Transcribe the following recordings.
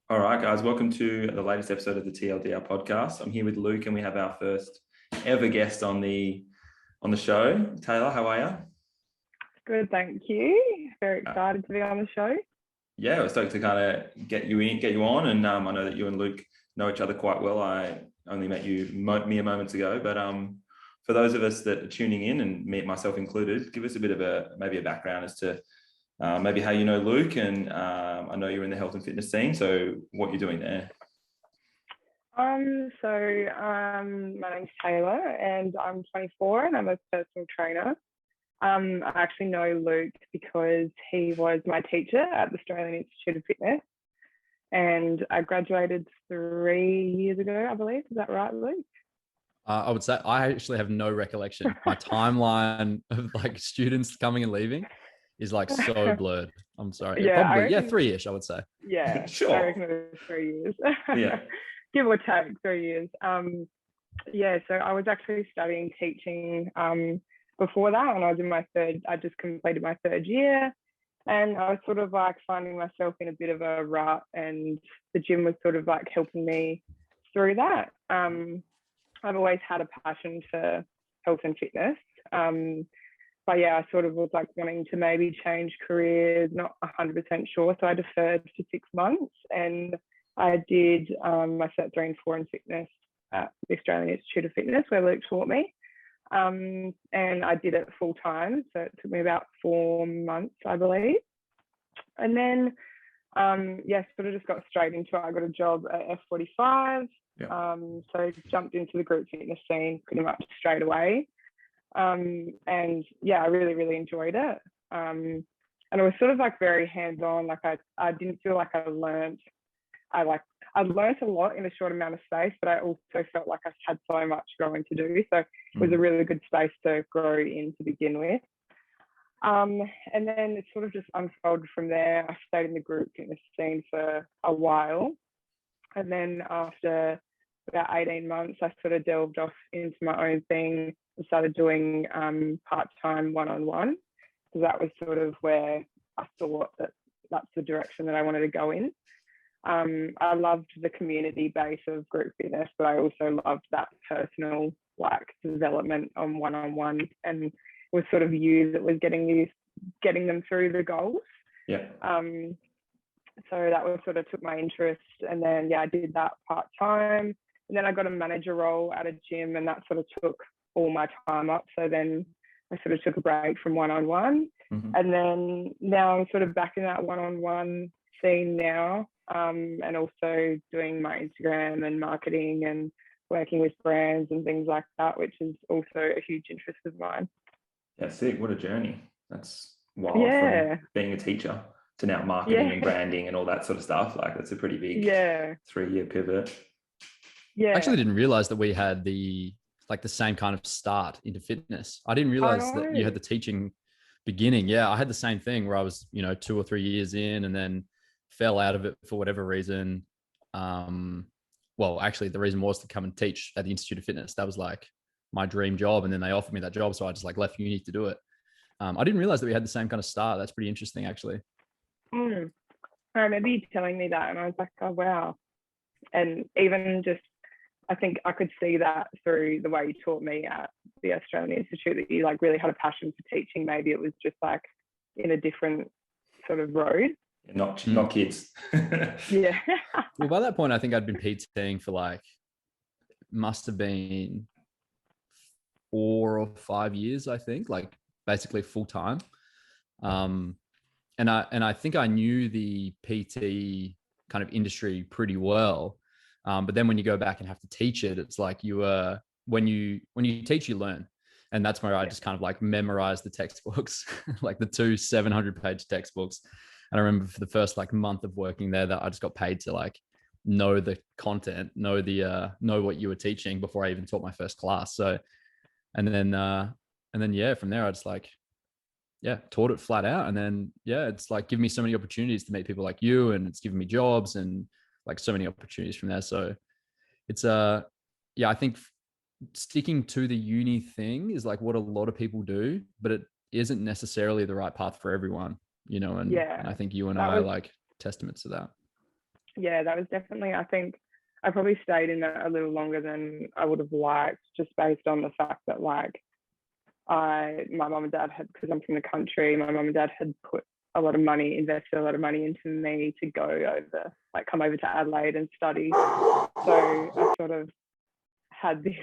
All right, guys, welcome to the latest episode of the TLDR podcast. I'm here with Luke, and we have our first ever guest on the show. Tayla, how are you? Good, thank you. Very excited to be on the show. Yeah, we're stoked to kind of get you on, and I know that you and Luke know each other quite well. I only met you mere moments ago, but for those of us that are tuning in, and myself included, give us a bit of maybe a background as to maybe how you know Luke, and I know you're in the health and fitness scene, so what you're doing there. My name's Tayla and I'm 24 and I'm a personal trainer. I actually know Luke because he was my teacher at the Australian Institute of Fitness, and I graduated 3 years ago, I believe. Is that right, Luke? I would say I actually have no recollection. My timeline of like students coming and leaving is like so blurred. I'm sorry. Yeah, probably 3-ish, I would say. Yeah, sure. I reckon it was 3 years. Yeah. Give or take 3 years. So I was actually studying teaching before that, and I just completed my third year, and I was sort of like finding myself in a bit of a rut, and the gym was sort of like helping me through that. I've always had a passion for health and fitness. But yeah, I sort of was like wanting to maybe change careers, not 100% sure. So I deferred for 6 months, and I did my Cert 3 and 4 in fitness at the Australian Institute of Fitness, where Luke taught me. And I did it full time. So it took me about 4 months, I believe. And then, sort of just got straight into it. I got a job at F45. Yeah. So jumped into the group fitness scene pretty much straight away. And yeah, I really, really enjoyed it. And it was sort of like very hands-on. Like I didn't feel like I learned a lot in a short amount of space, but I also felt like I had so much growing to do. So it was a really good space to grow in to begin with. And then it sort of just unfolded from there. I stayed in the group fitness scene for a while. And then after about 18 months, I sort of delved off into my own thing and started doing part-time one-on-one. So that was sort of where I thought that that's the direction that I wanted to go in. I loved the community base of group fitness, but I also loved that personal like development on one-on-one, and it was sort of you that was getting them through the goals. Yeah. So that was sort of took my interest, and then I did that part-time, and then I got a manager role at a gym, and that sort of took all my time up. So then I sort of took a break from one-on-one, and then now I'm sort of back in that one-on-one scene now, and also doing my Instagram and marketing and working with brands and things like that, which is also a huge interest of mine. Yeah, sick. What a journey. That's wild. Yeah. From being a teacher to now marketing and branding and all that sort of stuff. Like that's a pretty big 3-year pivot. Yeah. I actually didn't realize that we had the same kind of start into fitness. I didn't realize that you had the teaching beginning. Yeah, I had the same thing where I was, 2 or 3 years in and then fell out of it for whatever reason. Well, actually the reason was to come and teach at the Institute of Fitness. That was like my dream job. And then they offered me that job. So I just like left uni to do it. I didn't realize that we had the same kind of start. That's pretty interesting actually. I remember you telling me that and I was like, oh, wow. And even just, I think I could see that through the way you taught me at the Australian Institute, that you like really had a passion for teaching. Maybe it was just like in a different sort of road. Not kids. Yeah. Well, by that point, I think I'd been PTing for like, must have been 4 or 5 years, I think, like basically full time. And I think I knew the PT kind of industry pretty well. But then when you go back and have to teach it, it's like when you teach, you learn. And that's where I just kind of like memorized the textbooks, like the 2 700-page textbooks. And I remember for the first like month of working there that I just got paid to like know the content, know what you were teaching before I even taught my first class. So, and then from there I just like, taught it flat out. And then, it's like given me so many opportunities to meet people like you, and it's given me jobs and like so many opportunities from there. So it's, I think sticking to the uni thing is like what a lot of people do, but it isn't necessarily the right path for everyone, and I think you and I are like testaments to that. Yeah, that was definitely, I think I probably stayed in it a little longer than I would have liked, just based on the fact that like my mum and dad had, because I'm from the country, my mum and dad had put a lot of money, invested a lot of money into me to go over, like come over to Adelaide and study. So I sort of had this,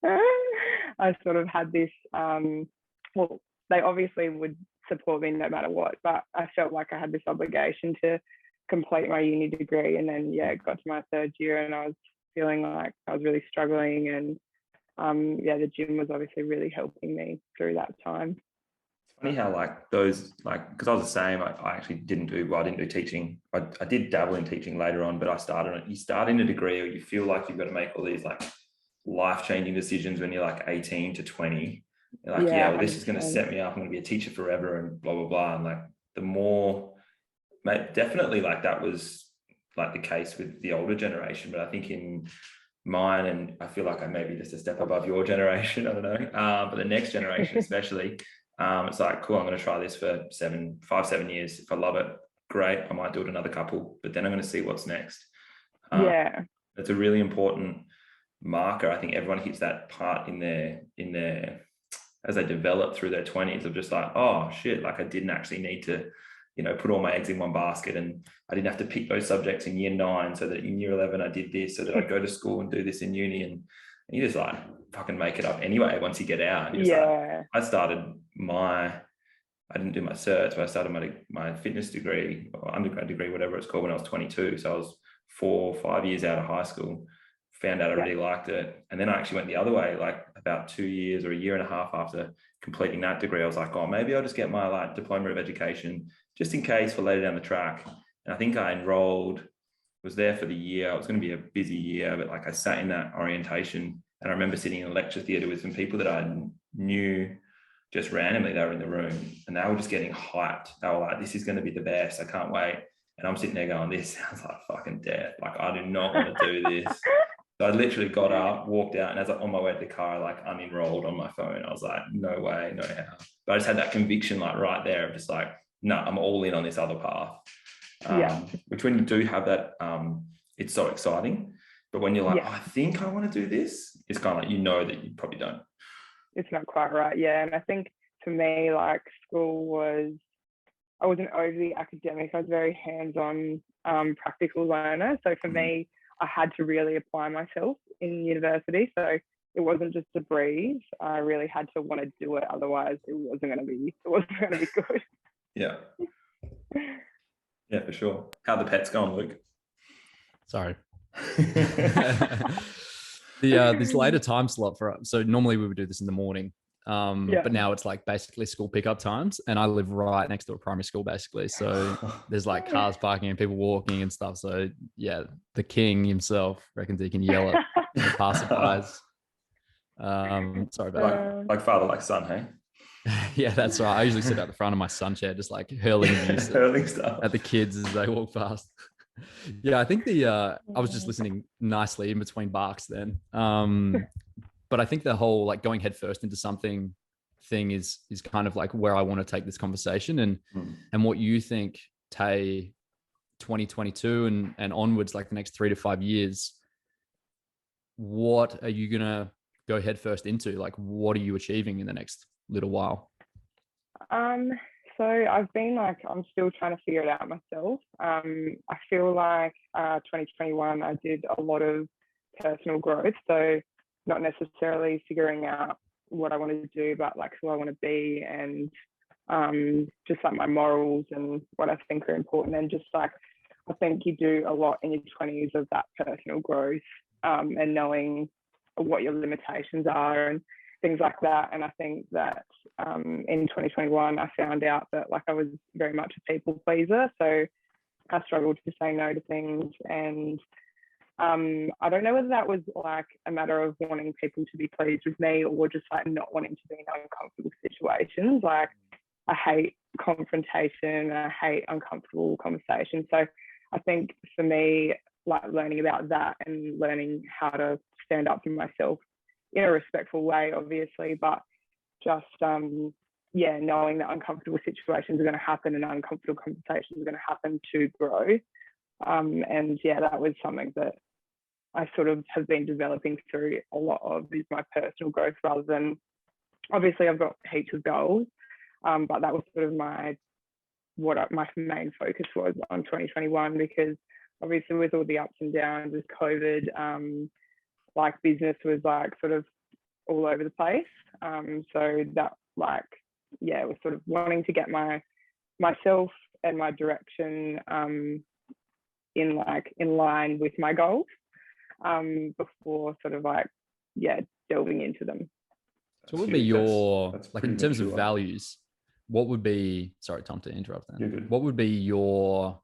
I sort of had this, well, they obviously would support me no matter what, but I felt like I had this obligation to complete my uni degree. And then, yeah, got to my third year and I was feeling like I was really struggling. And yeah, the gym was obviously really helping me through that time. It's funny how like those, like, because I was the same, I actually didn't do teaching. I did dabble in teaching later on, but you start in a degree or you feel like you've got to make all these like life-changing decisions when you're like 18 to 20. You're like, yeah, well, this is going to set me up. I'm going to be a teacher forever and blah, blah, blah. And like the more, mate, definitely like that was like the case with the older generation. But I think in mine, and I feel like I may be just a step above your generation, I don't know. But the next generation, especially, it's like, cool, I'm going to try this for 5-7 years. If I love it, great. I might do it another couple, but then I'm going to see what's next. Yeah. It's a really important marker. I think everyone hits that part in their as they develop through their 20s of just like, oh shit, like I didn't actually need to, put all my eggs in one basket, and I didn't have to pick those subjects in year 9 so that in year 11 I did this, so that I'd go to school and do this in uni, and you just like fucking make it up anyway once you get out. And like, I didn't do my certs, but I started my fitness degree or undergrad degree, whatever it's called, when I was 22. So I was 4 or 5 years out of high school, found out I really liked it. And then I actually went the other way, like about 2 years or a year and a half after completing that degree, I was like, oh, maybe I'll just get my like diploma of education just in case for later down the track. And I think I enrolled, was there for the year. It was going to be a busy year, but like I sat in that orientation and I remember sitting in a lecture theatre with some people that I knew just randomly. They were in the room and they were just getting hyped. They were like, this is going to be the best. I can't wait. And I'm sitting there going, this sounds like fucking death. Like, I do not want to do this. So I literally got up, walked out, and as I'm on my way to the car, I like unenrolled on my phone. I was like, no way, no how. But I just had that conviction like right there of just like, no, I'm all in on this other path. Which when you do have that, it's so exciting. But when you're like, oh, I think I want to do this, it's kind of like, that you probably don't. It's not quite right. Yeah. And I think for me, like school I wasn't overly academic. I was very hands-on, practical learner. So for me, I had to really apply myself in university. So it wasn't just a breeze. I really had to want to do it. Otherwise, it wasn't going to be good. Yeah. Yeah, for sure. How the pets going, Luke? Sorry. This later time slot so normally we would do this in the morning. But now it's like basically school pickup times, and I live right next to a primary school basically. So there's like cars parking and people walking and stuff. So yeah, the king himself reckons he can yell at the passerbys. Sorry about that. Like father, like son, hey? Yeah, that's right. I usually sit at the front of my sun chair, just like hurling abuse stuff at the kids as they walk past. Yeah, I think I was just listening nicely in between barks then. But I think the whole like going head first into something thing is kind of like where I want to take this conversation, and what you think, Tay, 2022 and onwards, like the next 3 to 5 years, what are you gonna go head first into? Like, what are you achieving in the next little while? So I've been like, I'm still trying to figure it out myself. I feel like 2021, I did a lot of personal growth. So not necessarily figuring out what I wanted to do, but like who I want to be, and just like my morals and what I think are important. And just like, I think you do a lot in your 20s of that personal growth, and knowing what your limitations are and things like that. And I think that in 2021, I found out that like I was very much a people pleaser. So I struggled to say no to things. And I don't know whether that was like a matter of wanting people to be pleased with me, or just like not wanting to be in uncomfortable situations. Like I hate confrontation, I hate uncomfortable conversation. So I think for me, like learning about that and learning how to stand up for myself in a respectful way, obviously, but just knowing that uncomfortable situations are going to happen and uncomfortable conversations are going to happen to grow. And yeah, that was something that I sort of have been developing through a lot of is my personal growth rather than, obviously I've got heaps of goals, but that was sort of my main focus was on 2021, because obviously with all the ups and downs with COVID, like business was like sort of all over the place. So that like, yeah, was sort of wanting to get myself and my direction in line with my goals before sort of like, yeah, delving into them. So what would be your, that's like in terms of values, what would be, sorry, Tom, to interrupt then. You're good. What would be your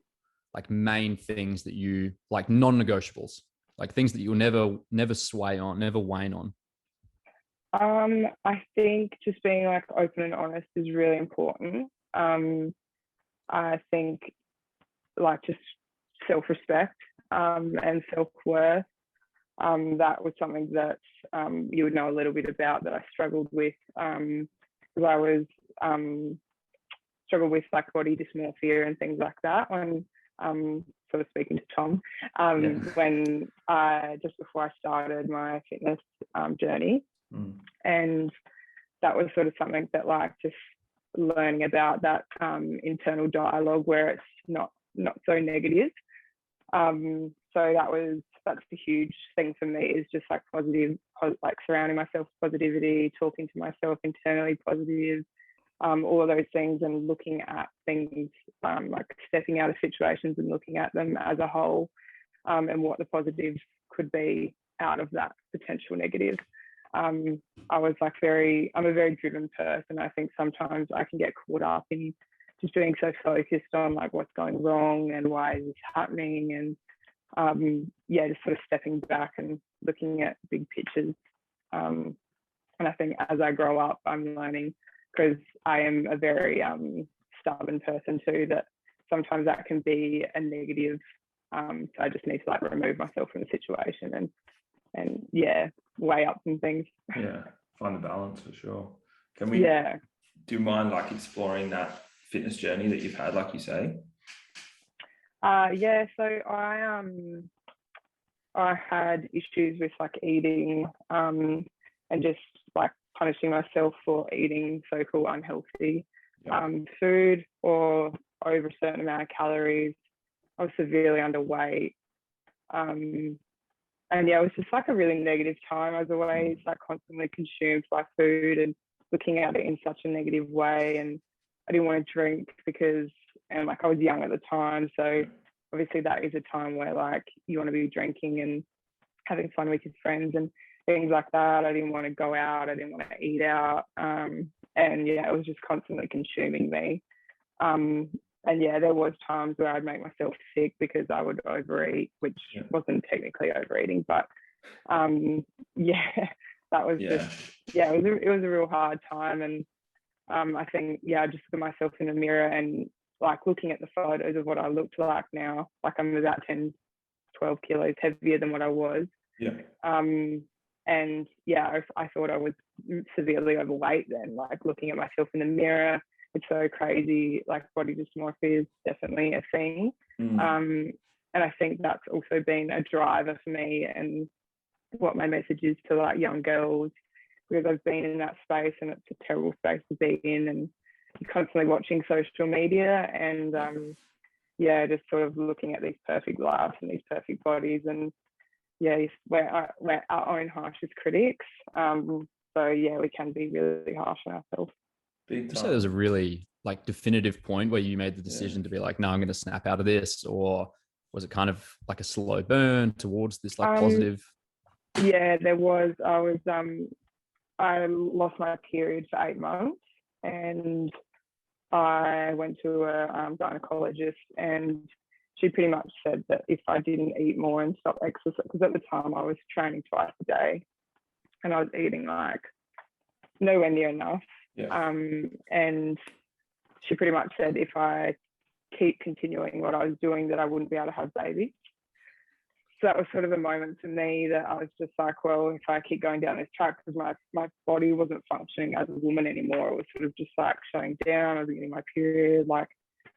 like main things that you like, non-negotiables, like things that you'll never sway on, never wane on? I think just being like open and honest is really important. I think like just self-respect and self-worth. That was something that you would know a little bit about that I struggled with, because I was struggled with like body dysmorphia and things like that when sort of speaking to Tom, when just before I started my fitness journey. And that was sort of something that like just learning about that internal dialogue where it's not so negative. So that's a huge thing for me, is just like positive, like surrounding myself with positivity, talking to myself internally positive, all of those things, and looking at things, like stepping out of situations and looking at them as a whole, and what the positive could be out of that potential negative. I'm a very driven person. I think sometimes I can get caught up in just being so focused on like what's going wrong and why is this happening, and just sort of stepping back and looking at big pictures. And I think as I grow up, I'm learning, because I am a very stubborn person too, that sometimes that can be a negative. So I just need to like remove myself from the situation and weigh up some things. Yeah, find the balance for sure. Can we? Yeah. Do you mind like exploring that fitness journey that you've had, like you say? So I had issues with like eating and just like punishing myself for eating so-called unhealthy food or over a certain amount of calories. I was severely underweight. And yeah, it was just like a really negative time. I was always like constantly consumed by food and looking at it in such a negative way. And I didn't want to drink because, and like I was young at the time. So obviously that is a time where like you want to be drinking and having fun with your friends and things like that. I didn't want to go out. I didn't want to eat out. And yeah, it was just constantly consuming me. And yeah, there was times where I'd make myself sick because I would overeat, which wasn't technically overeating, but that was it was a real hard time. And I think, I just look at myself in the mirror and like looking at the photos of what I looked like now, like I'm about 10, 12 kilos heavier than what I was. And I thought I was severely overweight then, like looking at myself in the mirror. It's so crazy, like body dysmorphia is definitely a thing. And I think that's also been a driver for me and what my message is to like young girls, because I've been in that space and it's a terrible space to be in, and you're constantly watching social media and just sort of looking at these perfect lives and these perfect bodies, and we're our own harshest critics. So we can be really harsh on ourselves. Would you say there was a really like definitive point where you made the decision to be like, no, I'm going to snap out of this? Or was it kind of like a slow burn towards this like positive? Yeah, there was. I lost my period for 8 months and I went to a gynecologist, and she pretty much said that if I didn't eat more and stop exercise, because at the time I was training twice a day and I was eating like nowhere near enough. And she pretty much said if I keep continuing what I was doing that I wouldn't be able to have babies. So that was sort of a moment for me that I was just like, well, if I keep going down this track, because my body wasn't functioning as a woman anymore. It was sort of just like shutting down. I was getting my period, like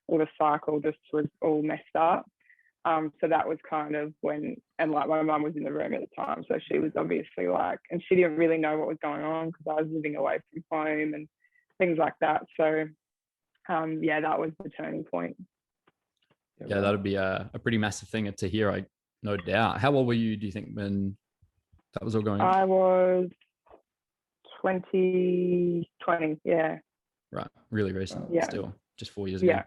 all the cycle just was all messed up. So that was kind of when, and like my mum was in the room at the time, so she was obviously like, and she didn't really know what was going on because I was living away from home and things like that. So yeah, that was the turning point. Yeah, that'd be a pretty massive thing to hear, no doubt. How old were you, do you think, when that was all going on? I was 20, yeah. Right, really recent. Yeah. Still just 4 years ago. Yeah.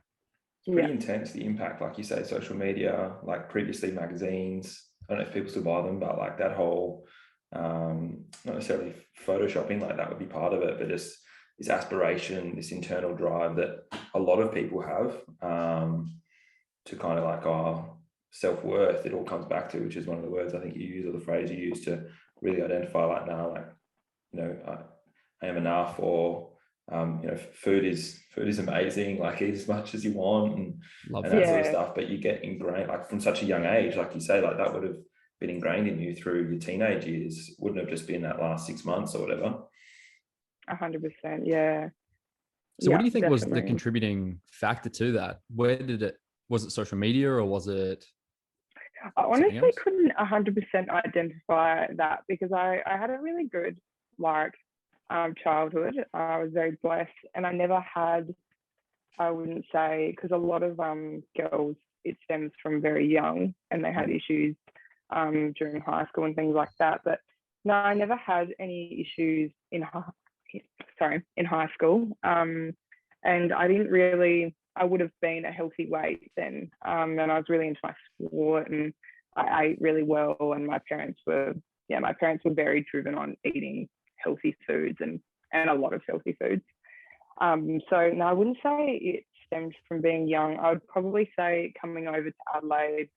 Pretty intense, the impact, like you say, social media, like previously magazines. I don't know if people still buy them, but like that whole, not necessarily photoshopping, like that would be part of it, but just this aspiration, this internal drive that a lot of people have, to kind of like our self-worth, it all comes back to, which is one of the words I think you use, or the phrase you use, to really identify like, now, like, you know, I am enough, or you know, food is amazing, like eat as much as you want, and that sort of stuff. But you get ingrained, like from such a young age, like you say, like that would have been ingrained in you through your teenage years, wouldn't have just been that last 6 months or whatever. 100%, yeah. So what do you think was the definitely. contributing factor to that? Was it social media, or was it? I honestly couldn't 100% identify that, because I had a really good like childhood. I was very blessed, and I never had, I wouldn't say, because a lot of girls, it stems from very young and they had issues during high school and things like that. But no, I never had any issues in high school. And I didn't really, I would have been a healthy weight then. And I was really into my sport, and I ate really well. And my parents were very driven on eating healthy foods and a lot of healthy foods. So no, I wouldn't say it stemmed from being young. I would probably say coming over to Adelaide,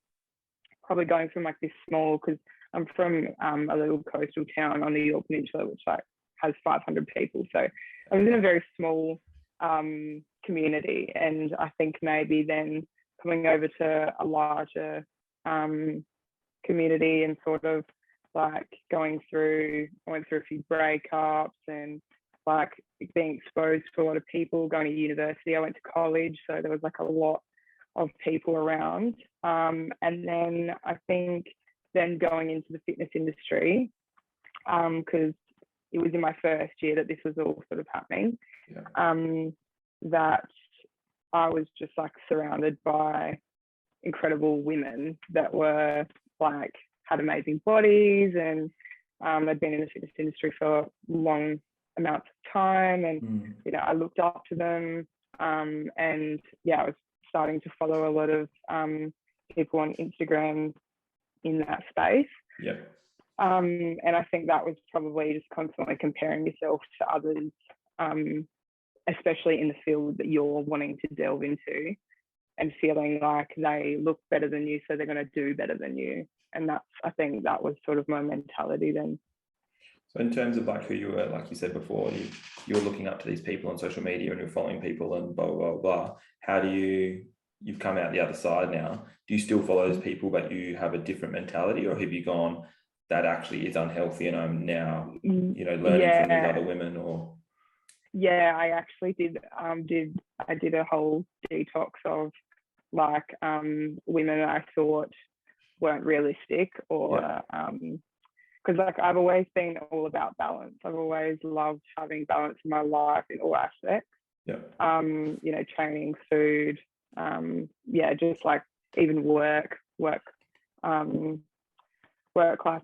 probably going from like this small, because I'm from a little coastal town on the Yorke Peninsula, which like has 500 people. So I was in a very small community, and I think maybe then coming over to a larger community and sort of like I went through a few breakups and like being exposed to a lot of people, going to university. I went to college, so there was like a lot of people around. And then I think then going into the fitness industry, because it was in my first year that this was all sort of happening, that I was just like surrounded by incredible women that were like had amazing bodies, and they'd been in the fitness industry for long amounts of time, and you know, I looked up to them, and yeah, I was starting to follow a lot of people on Instagram in that space. And I think that was probably just constantly comparing yourself to others, especially in the field that you're wanting to delve into, and feeling like they look better than you, so they're going to do better than you. And I think that was sort of my mentality then. So in terms of like who you were, like you said before, you were looking up to these people on social media and you're following people and blah, blah, blah. How do you've come out the other side now? Do you still follow those people, but you have a different mentality, or have you gone, that actually is unhealthy and I'm now, you know, learning from these other women? Or yeah, I actually did a whole detox of like women I thought weren't realistic, or because like I've always been all about balance. I've always loved having balance in my life in all aspects. You know, training, food, just like even work life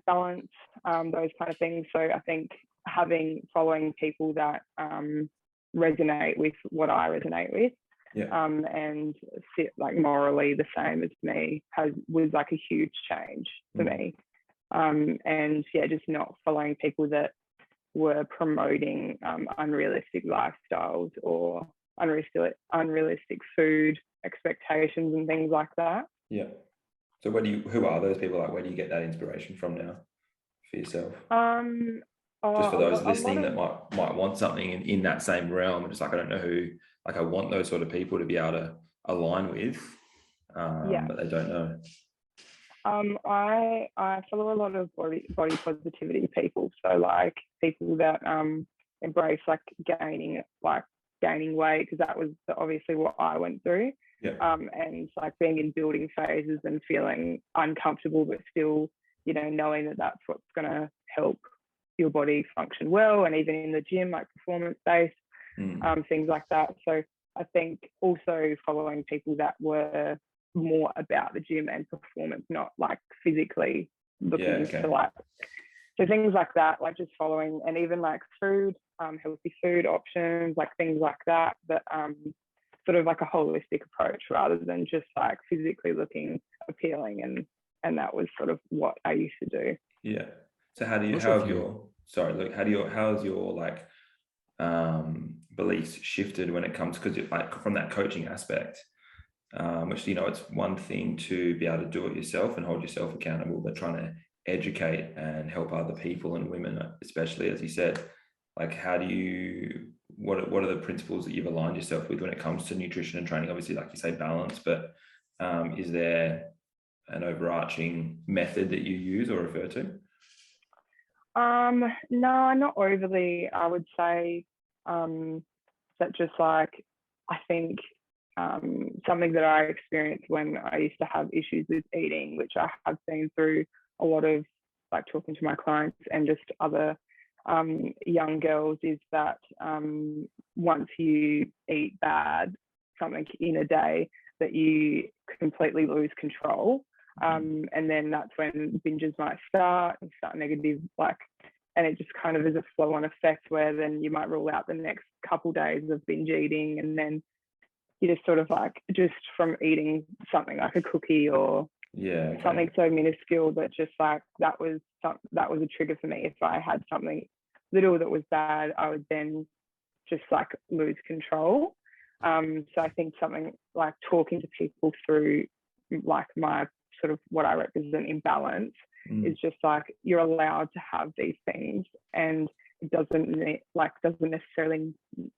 balance, those kind of things. So I think following people that resonate with what I resonate with, and sit like morally the same as me was like a huge change for me. And just not following people that were promoting unrealistic lifestyles or unrealistic food expectations and things like that. So who are those people? Like, where do you get that inspiration from now for yourself? Just for those listening that might want something in that same realm, just like, I don't know who, like I want those sort of people to be able to align with, but they don't know. I follow a lot of body positivity people. So like people that embrace like gaining weight, because that was obviously what I went through. and like being in building phases and feeling uncomfortable, but still, you know, knowing that that's what's going to help your body function well, and even in the gym, like performance based things like that. So I think also following people that were more about the gym and performance, not like physically looking to like, so things like that, like just following, and even like food, healthy food options, like things like that, but sort of like a holistic approach rather than just like physically looking appealing. And that was sort of what I used to do. Yeah. So how has your like beliefs shifted when it comes, because like from that coaching aspect, which, you know, it's one thing to be able to do it yourself and hold yourself accountable, but trying to educate and help other people and women, especially, as you said, like how do you, what are the principles that you've aligned yourself with when it comes to nutrition and training? Obviously, like you say, balance, but is there an overarching method that you use or refer to? No, not overly. I would say that just like, I think something that I experienced when I used to have issues with eating, which I have seen through a lot of like talking to my clients and just other young girls, is that once you eat bad, something in a day, that you completely lose control. And then that's when binges might start negative, like, and it just kind of is a flow-on effect where then you might rule out the next couple days of binge eating, and then you just sort of like, just from eating something like a cookie or something so minuscule, that just like that was a trigger for me. If I had something little that was bad, I would then just like lose control. So I think something like talking to people through like my sort of what I represent in balance is just like, you're allowed to have these things, and it doesn't necessarily,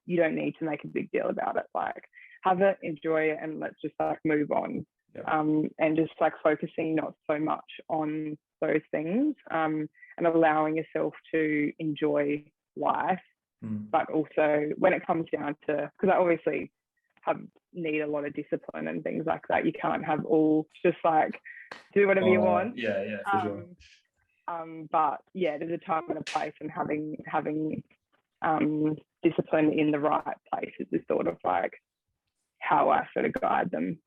you don't need to make a big deal about it. Like, have it, enjoy it, and let's just like move on. And just like focusing not so much on those things, and allowing yourself to enjoy life. But also when it comes down to, because I obviously need a lot of discipline and things like that. You can't have all just like do whatever you want. For sure. But yeah, there's a time and a place, and having discipline in the right places is sort of like how I sort of guide them.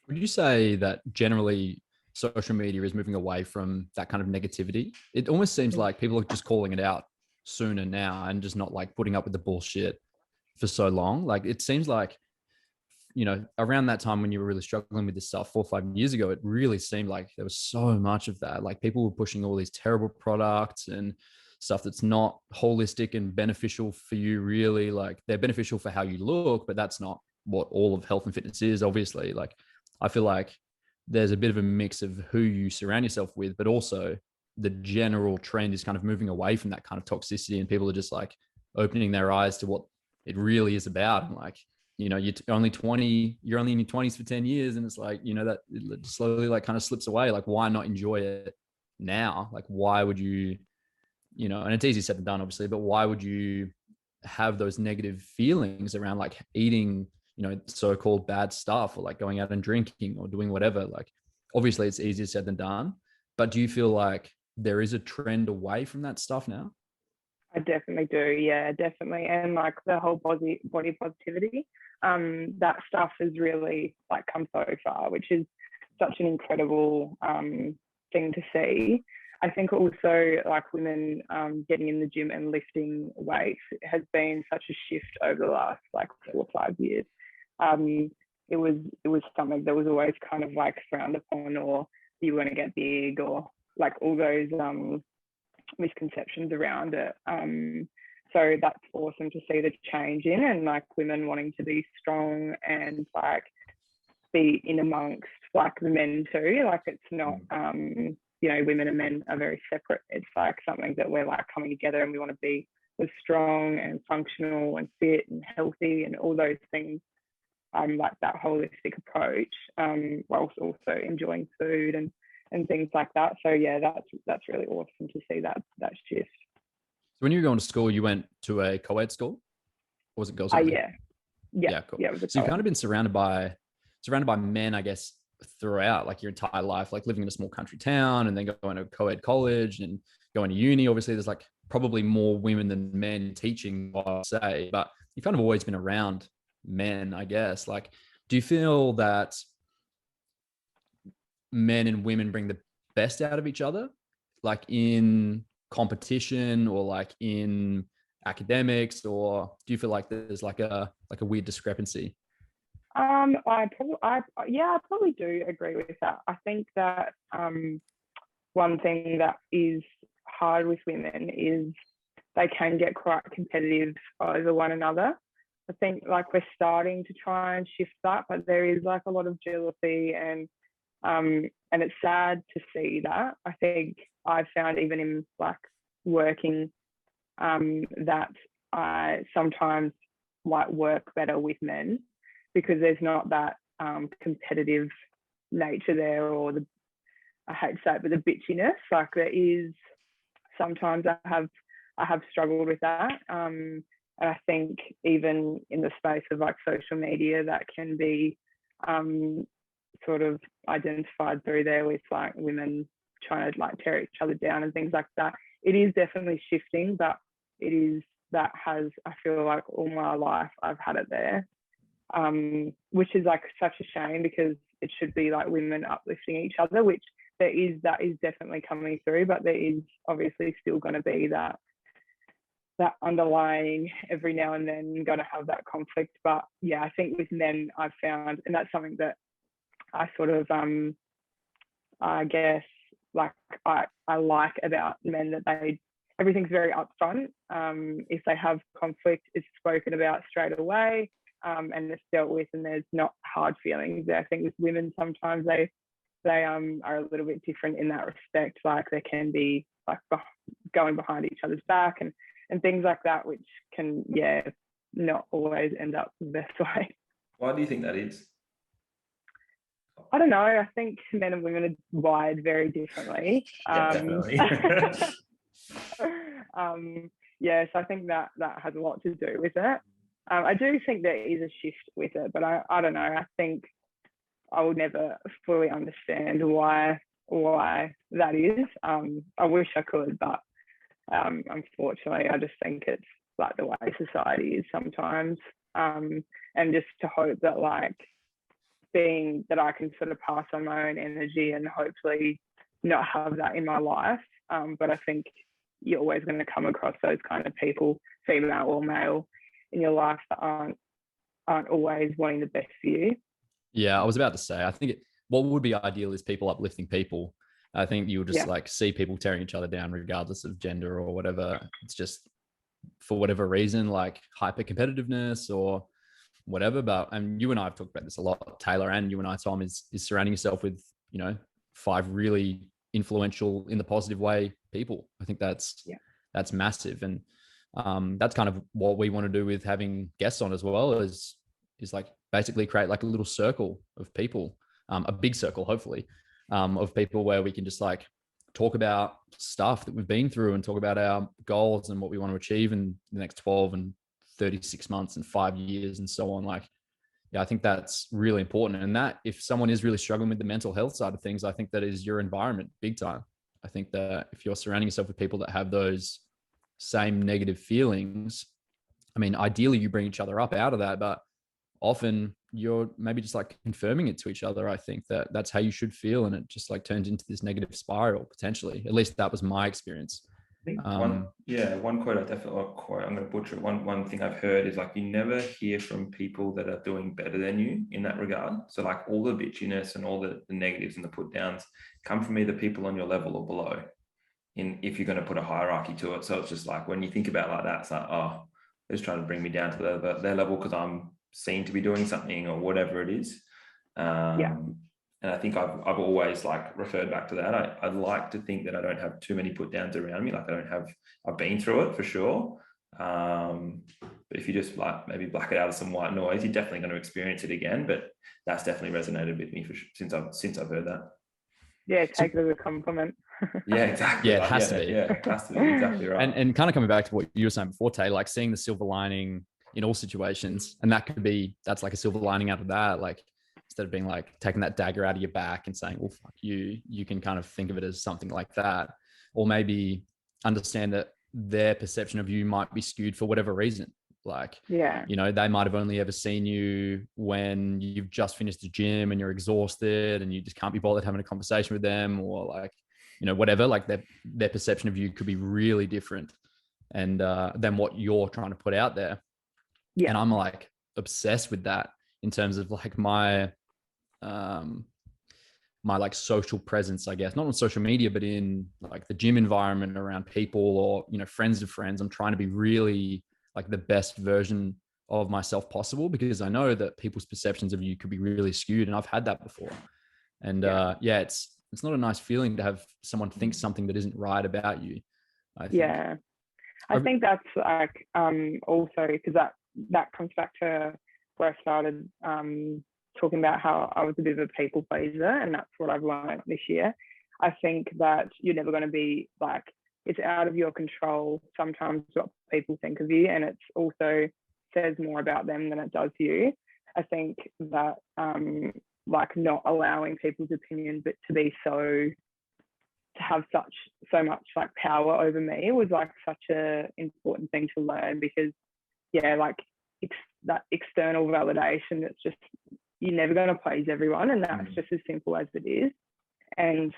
Would you say that generally social media is moving away from that kind of negativity? It almost seems like people are just calling it out sooner now and just not like putting up with the bullshit for so long. Like, it seems like, you know, around that time when you were really struggling with this stuff 4 or 5 years ago, it really seemed like there was so much of that. Like, people were pushing all these terrible products and stuff that's not holistic and beneficial for you, really. Like, they're beneficial for how you look, but that's not what all of health and fitness is, obviously. Like, I feel like there's a bit of a mix of who you surround yourself with, but also the general trend is kind of moving away from that kind of toxicity, and people are just like opening their eyes to what it really is about. And like, you know, you're only 20, you're only in your 20s for 10 years. And it's like, you know, that it slowly like kind of slips away. Like, why not enjoy it now? Like, why would you, you know, and it's easy said than done, obviously, but why would you have those negative feelings around like eating, you know, so-called bad stuff, or like going out and drinking or doing whatever? Like, obviously it's easier said than done, but do you feel like there is a trend away from that stuff now? I definitely do. Yeah, definitely. And like the whole body positivity, that stuff has really like come so far, which is such an incredible thing to see. I think also like women getting in the gym and lifting weights has been such a shift over the last like 4 or 5 years. It was something that was always kind of like frowned upon, or you want to get big, or like all those misconceptions around it. So that's awesome to see the change in, and like women wanting to be strong and like be in amongst like the men too. Like, it's not you know, women and men are very separate. It's like something that we're like coming together, and we want to be as strong and functional and fit and healthy and all those things. Like that holistic approach, whilst also enjoying food and things like that. So yeah, that's really awesome to see that shift. So when you were going to school, you went to a co-ed school? Or was it girls only? Yeah. Yeah, Cool. yeah, it was a So you've co-op. kind of been surrounded by men, I guess, throughout like your entire life, like living in a small country town and then going to co-ed college and going to uni. Obviously, there's like probably more women than men teaching, I'll say, but you've kind of always been around men, I guess. Like, do you feel that men and women bring the best out of each other, like in competition or like in academics, or do you feel like there's like a weird discrepancy? I probably do agree with that. I think that one thing that is hard with women is they can get quite competitive over one another. I think like we're starting to try and shift that, but there is like a lot of jealousy, and it's sad to see that. I think I've found even in like working that I sometimes like work better with men because there's not that competitive nature there, or I hate to say it, but the bitchiness. Like there is sometimes I have struggled with that. And I think even in the space of like social media, that can be sort of identified through there with like women trying to like tear each other down and things like that. It is definitely shifting, but it is that has, I feel like all my life I've had it there, which is like such a shame because it should be like women uplifting each other, which that is definitely coming through, but there is obviously still going to be that underlying every now and then going to have that conflict. But yeah, I think with men I've found, and that's something that I sort of I guess like I like about men, that everything's very upfront. If they have conflict, it's spoken about straight away, and it's dealt with, and there's not hard feelings there. I think with women sometimes they are a little bit different in that respect. Like there can be like going behind each other's back and things like that, which can not always end up the best way. Why do you think that is? I don't know. I think men and women are wired very differently. Yeah, definitely. So I think that has a lot to do with it. I do think there is a shift with it, but I don't know. I think I will never fully understand why that is. I wish I could, but unfortunately, I just think it's like the way society is sometimes. And just to hope that like being that I can sort of pass on my own energy and hopefully not have that in my life. But I think you're always going to come across those kind of people, female or male, in your life that aren't always wanting the best for you. Yeah, I was about to say, I think what would be ideal is people uplifting people. I think you'll just like see people tearing each other down regardless of gender or whatever. It's just for whatever reason, like hyper competitiveness or whatever. But and you and I have talked about this a lot, Taylor, and you and I, Tom, is surrounding yourself with 5 really influential in the positive way people. I think that's massive, and that's kind of what we want to do with having guests on as well, is like basically create like a little circle of people, a big circle hopefully, of people where we can just like talk about stuff that we've been through and talk about our goals and what we want to achieve in the next 12 and 36 months and 5 years and so on. Like, I think that's really important. And that if someone is really struggling with the mental health side of things, I think that is your environment big time. I think that if you're surrounding yourself with people that have those same negative feelings, I mean, ideally you bring each other up out of that, but often you're maybe just like confirming it to each other. I think that that's how you should feel. And it just like turns into this negative spiral potentially. At least that was my experience. I think one quote I'm going to butcher it. One thing I've heard is like, you never hear from people that are doing better than you in that regard. So like all the bitchiness and all the negatives and the put downs come from either people on your level or below, if you're going to put a hierarchy to it. So it's just like, when you think about it like that, it's like, oh, they're just trying to bring me down to their level because I'm seen to be doing something or whatever it is. And I think I've always like referred back to that. I'd like to think that I don't have too many put downs around me. Like I've been through it for sure. But if you just like maybe black it out of some white noise, you're definitely going to experience it again. But that's definitely resonated with me since I've heard that. Yeah, take it as a compliment. Yeah, exactly. Yeah, it has to be. Yeah, it has to be. Exactly right. And kind of coming back to what you were saying before, Tay, like seeing the silver lining in all situations. And that's like a silver lining out of that. Like, instead of being like taking that dagger out of your back and saying, well, fuck you can kind of think of it as something like that. Or maybe understand that their perception of you might be skewed for whatever reason. Like, they might have only ever seen you when you've just finished the gym and you're exhausted and you just can't be bothered having a conversation with them, or like, whatever. Like their perception of you could be really different and than what you're trying to put out there. And I'm like obsessed with that in terms of like my like social presence, I guess, not on social media, but in like the gym environment around people, or, friends of friends. I'm trying to be really like the best version of myself possible, because I know that people's perceptions of you could be really skewed. And I've had that before. And it's not a nice feeling to have someone think something that isn't right about you, I think. I think that's like also because that comes back to where I started talking about how I was a bit of a people pleaser, and that's what I've learned this year. I think that you're never going to be like, it's out of your control sometimes what people think of you, and it's also says more about them than it does you. I think that like not allowing people's opinions but to have so much like power over me was like such a important thing to learn, because like that external validation, it's just, you're never going to please everyone, and that's just as simple as it is. And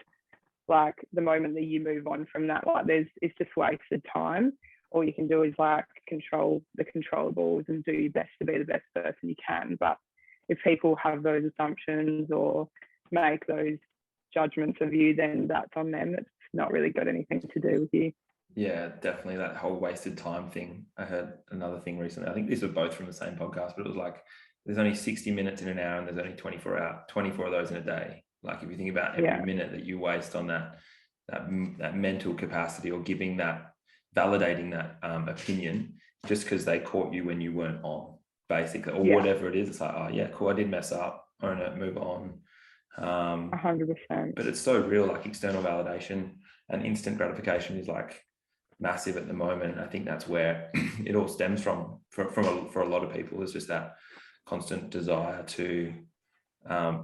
like the moment that you move on from that, like it's just wasted time. All you can do is like control the controllables and do your best to be the best person you can. But if people have those assumptions or make those judgments of you, then that's on them. It's not really got anything to do with you. Yeah, definitely that whole wasted time thing. I heard another thing recently. I think these were both from the same podcast, but it was like, there's only 60 minutes in an hour and there's only 24 of those in a day. Like if you think about every minute that you waste on that mental capacity, or giving that, validating that opinion just because they caught you when you weren't on, basically, or whatever it is, it's like, oh yeah, cool, I did mess up, own it, move on. 100%. But it's so real, like external validation and instant gratification is like massive at the moment. I think that's where it all stems from for a lot of people, is just that constant desire to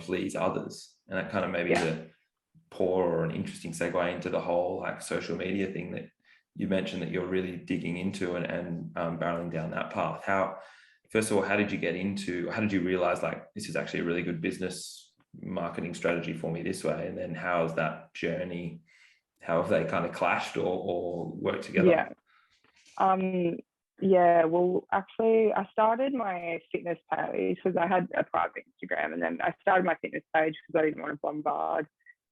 please others. And that kind of maybe is a poor or an interesting segue into the whole like social media thing that you mentioned that you're really digging into and barreling down that path. First of all, how did you realize like this is actually a really good business marketing strategy for me this way? And then how's that journey, how have they kind of clashed or worked together? Well, actually, I started my fitness page because I had a private Instagram, and then I started my fitness page because I didn't want to bombard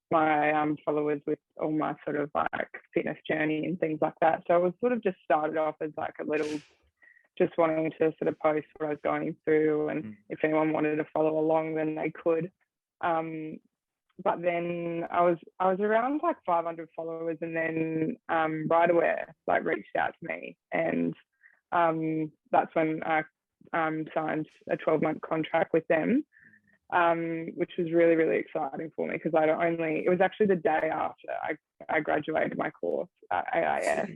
my followers with all my sort of like fitness journey and things like that. So I was sort of just started off as like a little, just wanting to sort of post what I was going through, and if anyone wanted to follow along, then they could. But then I was around like 500 followers, and then Right Aware like reached out to me, and that's when I signed a 12-month contract with them, which was really, really exciting for me, because it was actually the day after I graduated my course at AIS.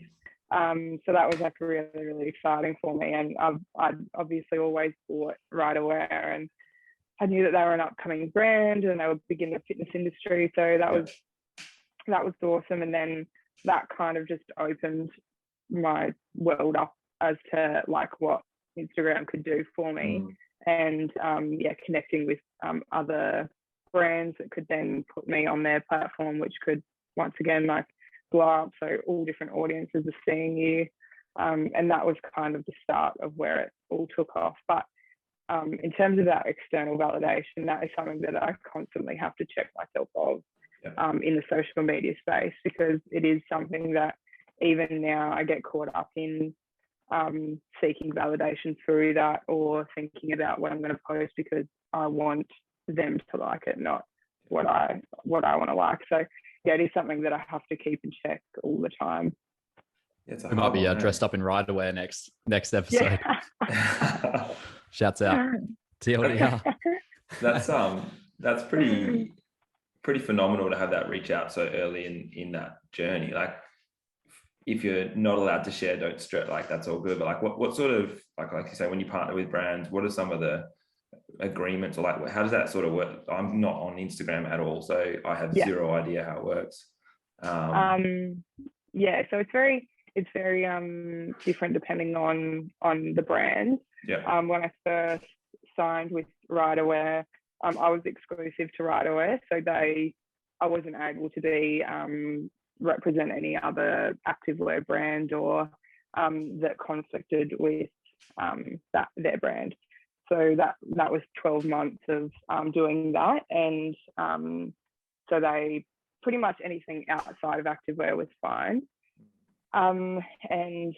So that was like really, really exciting for me. And I'd obviously always bought Right Aware, and I knew that they were an upcoming brand and they were big in the fitness industry. So that was awesome. And then that kind of just opened my world up as to like what Instagram could do for me. And connecting with other brands that could then put me on their platform, which could once again like blow up. So all different audiences are seeing you. And that was kind of the start of where it all took off. But in terms of that external validation, that is something that I constantly have to check myself of in the social media space, because it is something that even now I get caught up in seeking validation through that, or thinking about what I'm going to post because I want them to like it, not what I want to like. So yeah, it is something that I have to keep in check all the time. We might be dressed up in Right Aware next episode. Shouts out. TLDR. That's pretty phenomenal to have that reach out so early in that journey. Like if you're not allowed to share, don't stress, like that's all good. But like what sort of like you say, when you partner with brands, what are some of the agreements, or like how does that sort of work? I'm not on Instagram at all, so I have Yeah. zero idea how it works. Yeah, so it's very different depending on the brand. Yeah. When I first signed with Riderwear, I was exclusive to Riderwear, so I wasn't able to be represent any other activewear brand or that conflicted with their brand. So that was 12 months of doing that, and so they pretty much anything outside of activewear was fine. And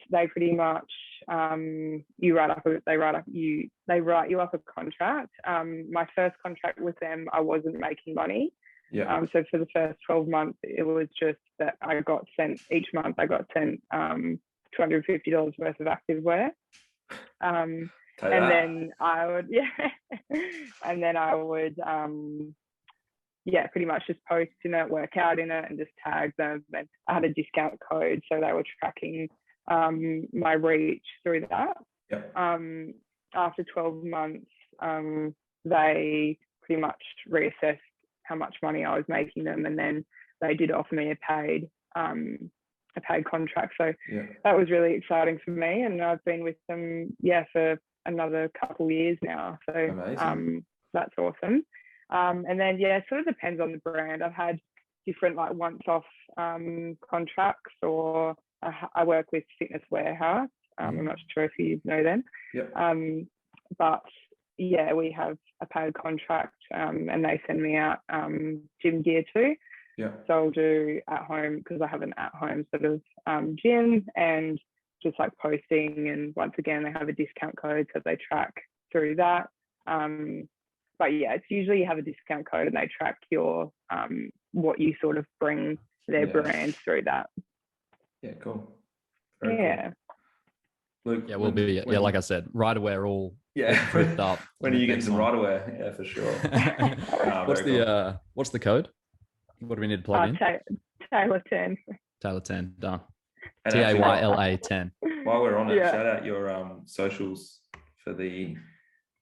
they pretty much they write you up a contract. My first contract with them, I wasn't making money. Yeah. So for the first 12 months, it was just that I got sent each month. I got sent $250 worth of activewear. And then I would pretty much just post in it, work out in it, and just tag them. And I had a discount code, so they were tracking my reach through that. Yep. After 12 months, they pretty much reassessed how much money I was making them, and then they did offer me a paid contract. So that was really exciting for me, and I've been with them for another couple of years now. So that's awesome. And then it sort of depends on the brand. I've had different like once-off contracts, or I work with Fitness Warehouse. I'm not sure if you know them. Yep. But we have a paid contract, and they send me out gym gear too. Yeah. So I'll do at home, because I have an at-home sort of gym, and just like posting. And once again, they have a discount code, so they track through that. But it's usually you have a discount code and they track your what you sort of bring their brand through that. Yeah, cool. Very cool. Luke, we'll be like I said, Riderwear all dripped up. When are you getting some Riderwear? Yeah, for sure. What's the code? What do we need to plug in? Tayla 10. Tayla 10, done. And Tayla 10. While we're on it, shout out your socials for the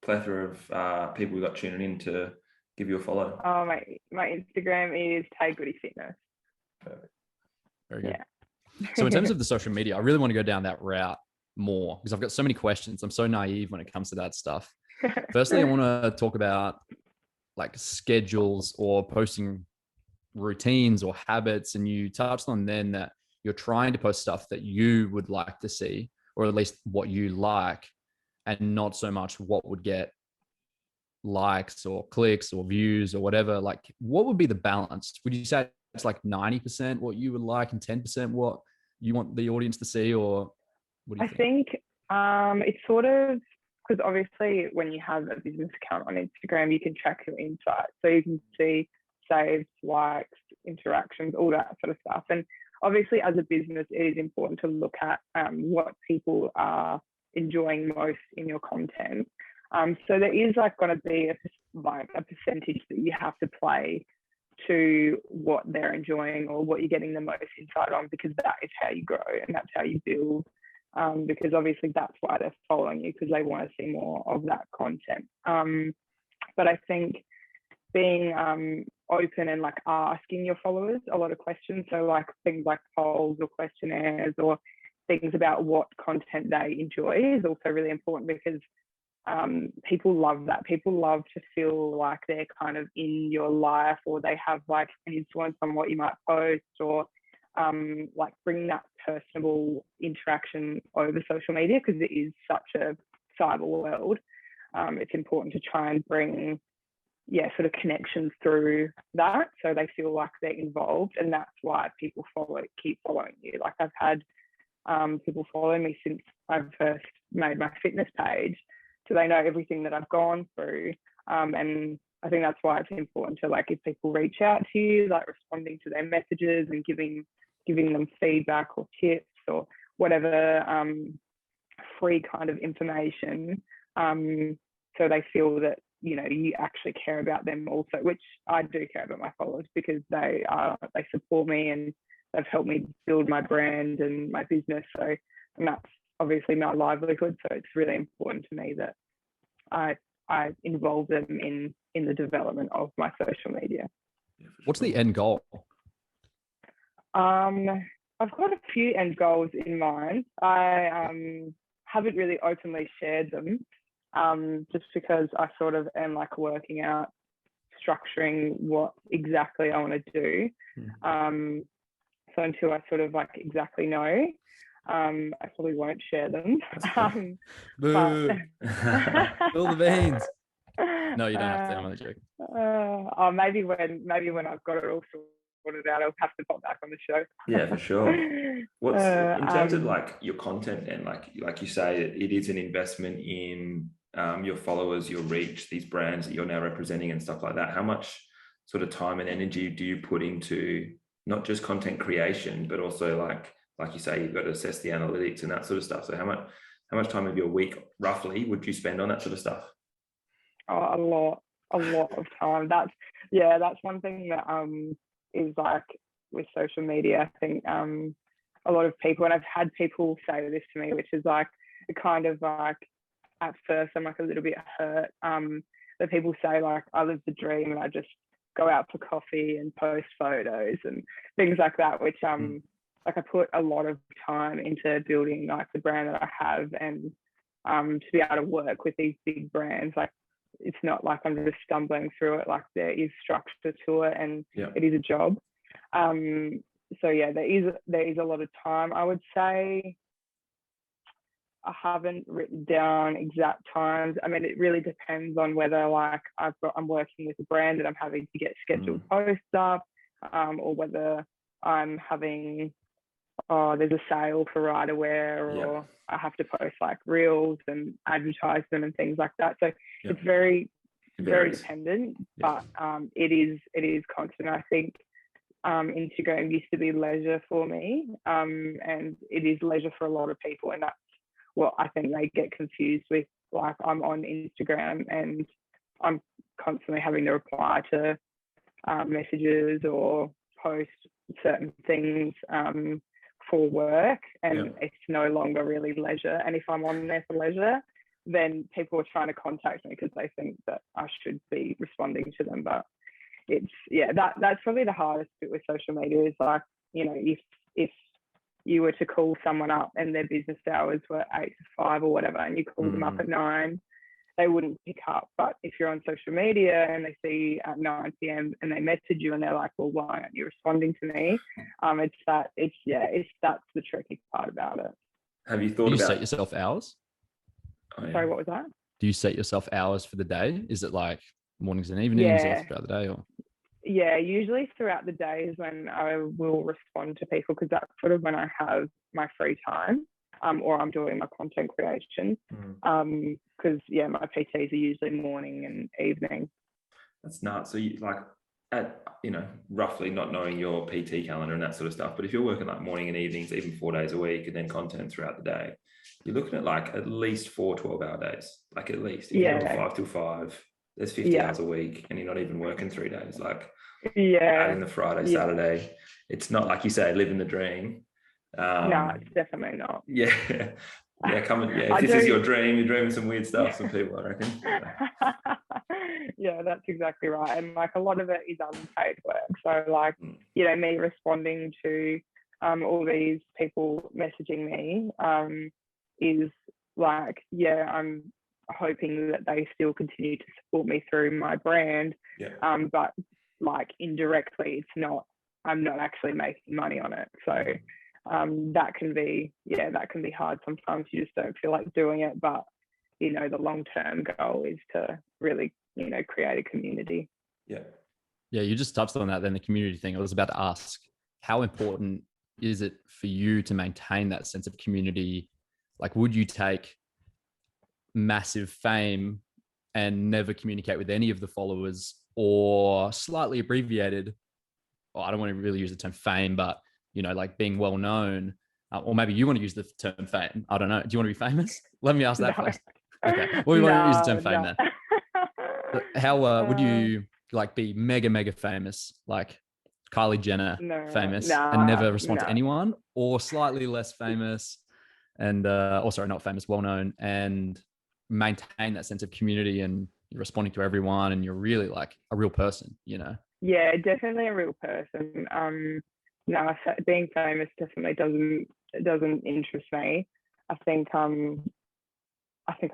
plethora of people we got tuning in to give you a follow. Oh, my Instagram is Tayla Goody Fitness. Perfect. Very good. Yeah. So in terms of the social media, I really want to go down that route more, because I've got so many questions. I'm so naive when it comes to that stuff. Firstly, I want to talk about like schedules or posting routines or habits. And you touched on then that you're trying to post stuff that you would like to see, or at least what you like, and not so much what would get likes or clicks or views or whatever. Like, what would be the balance? Would you say it's like 90% what you would like and 10% what you want the audience to see, or what do you think? I think it's sort of, because obviously when you have a business account on Instagram, you can track your insights. So you can see saves, likes, interactions, all that sort of stuff. And obviously as a business, it is important to look at what people are enjoying most in your content. So there is like going to be a percentage that you have to play to what they're enjoying or what you're getting the most insight on, because that is how you grow and that's how you build. Because obviously that's why they're following you, because they want to see more of that content. But I think being open and like asking your followers a lot of questions, so like things like polls or questionnaires or things about what content they enjoy is also really important, because people love that. People love to feel like they're kind of in your life, or they have like an influence on what you might post, or like bring that personable interaction over social media, because it is such a cyber world. It's important to try and bring sort of connections through that, so they feel like they're involved, and that's why people keep following you. Like I've had people follow me since I first made my fitness page, so they know everything that I've gone through. And I think that's why it's important to, like, if people reach out to you, like responding to their messages and giving them feedback or tips or whatever free kind of information, so they feel that, you know, you actually care about them also, which I do care about my followers, because they support me and they've helped me build my brand and my business. So, and that's obviously my livelihood. So it's really important to me that I involve them in the development of my social media. What's the end goal? I've got a few end goals in mind. I haven't really openly shared them, just because I sort of am like working out, structuring what exactly I want to do. So until I sort of like exactly know, I probably won't share them. Boo. Spill the beans. No, you don't have to. I'm only joking. Maybe when I've got it all sorted out, I'll have to pop back on the show. Yeah, for sure. What's in terms of like your content, and like you say, it is an investment in your followers, your reach, these brands that you're now representing and stuff like that. How much sort of time and energy do you put into not just content creation, but also like you say, you've got to assess the analytics and that sort of stuff. So how much time of your week roughly would you spend on that sort of stuff? Oh, a lot of time. That's one thing that is like with social media. I think a lot of people, and I've had people say this to me, which is like it kind of like at first I'm like a little bit hurt that people say like I live the dream and I just go out for coffee and post photos and things like that, which like I put a lot of time into building like the brand that I have, and to be able to work with these big brands, like it's not like I'm just stumbling through it. Like there is structure to it, and it is a job. So yeah, there is a lot of time. I would say I haven't written down exact times. I mean, it really depends on whether like I'm working with a brand and I'm having to get scheduled posts up, or whether I'm having there's a sale for Riderwear, or I have to post like reels and advertise them and things like that. So it's very dependent, but it is constant. I think Instagram used to be leisure for me, and it is leisure for a lot of people, and that's what I think they get confused with. Like I'm on Instagram and I'm constantly having to reply to messages or post certain things for work, and it's no longer really leisure. And if I'm on there for leisure, then people are trying to contact me because they think that I should be responding to them. But it's that's probably the hardest bit with social media, is like, you know, if you were to call someone up and their business hours were 8 to 5 or whatever, and you called them up at 9, they wouldn't pick up. But if you're on social media and they see at 9 p.m. and they message you and they're like, well, why aren't you responding to me? That's the tricky part about it. Have you thought Do you about set yourself hours? Sorry, what was that? Do you set yourself hours for the day? Is it like mornings and evenings or throughout the day? Or yeah, usually throughout the day is when I will respond to people, because that's sort of when I have my free time, or I'm doing my content creation. Because my PTs are usually morning and evening. That's nuts. So you like at, you know, roughly not knowing your PT calendar and that sort of stuff, but if you're working like morning and evenings, even 4 days a week, and then content throughout the day, you're looking at like at least 4 12-hour days, like at least. If you're 5 till 5, there's 50 hours a week, and you're not even working 3 days. Like adding the Friday, Saturday, it's not like you say, living the dream. No, it's definitely not. If this is your dream, you're dreaming some weird stuff, some people, I reckon. Yeah, that's exactly right. And like a lot of it is unpaid work. So like, you know, me responding to all these people messaging me is like, I'm hoping that they still continue to support me through my brand. But like indirectly, I'm not actually making money on it. So that can be hard sometimes. You just don't feel like doing it, but you know, the long-term goal is to really, you know, create a community. You just touched on that then, the community thing. I was about to ask, how important is it for you to maintain that sense of community? Like, would you take massive fame and never communicate with any of the followers, or slightly abbreviated, I don't want to really use the term fame, but you know, like being well known, or maybe you want to use the term fame. I don't know. Do you want to be famous? Let me ask that first. Okay. Well, we want to use the term fame then. How would you like be mega famous? Like, Kylie Jenner No, famous and never respond to no. anyone, or slightly less famous and sorry, not famous, well known, and maintain that sense of community and you're responding to everyone and you're really like a real person, you know? Yeah, definitely a real person. No, being famous definitely doesn't interest me. I think I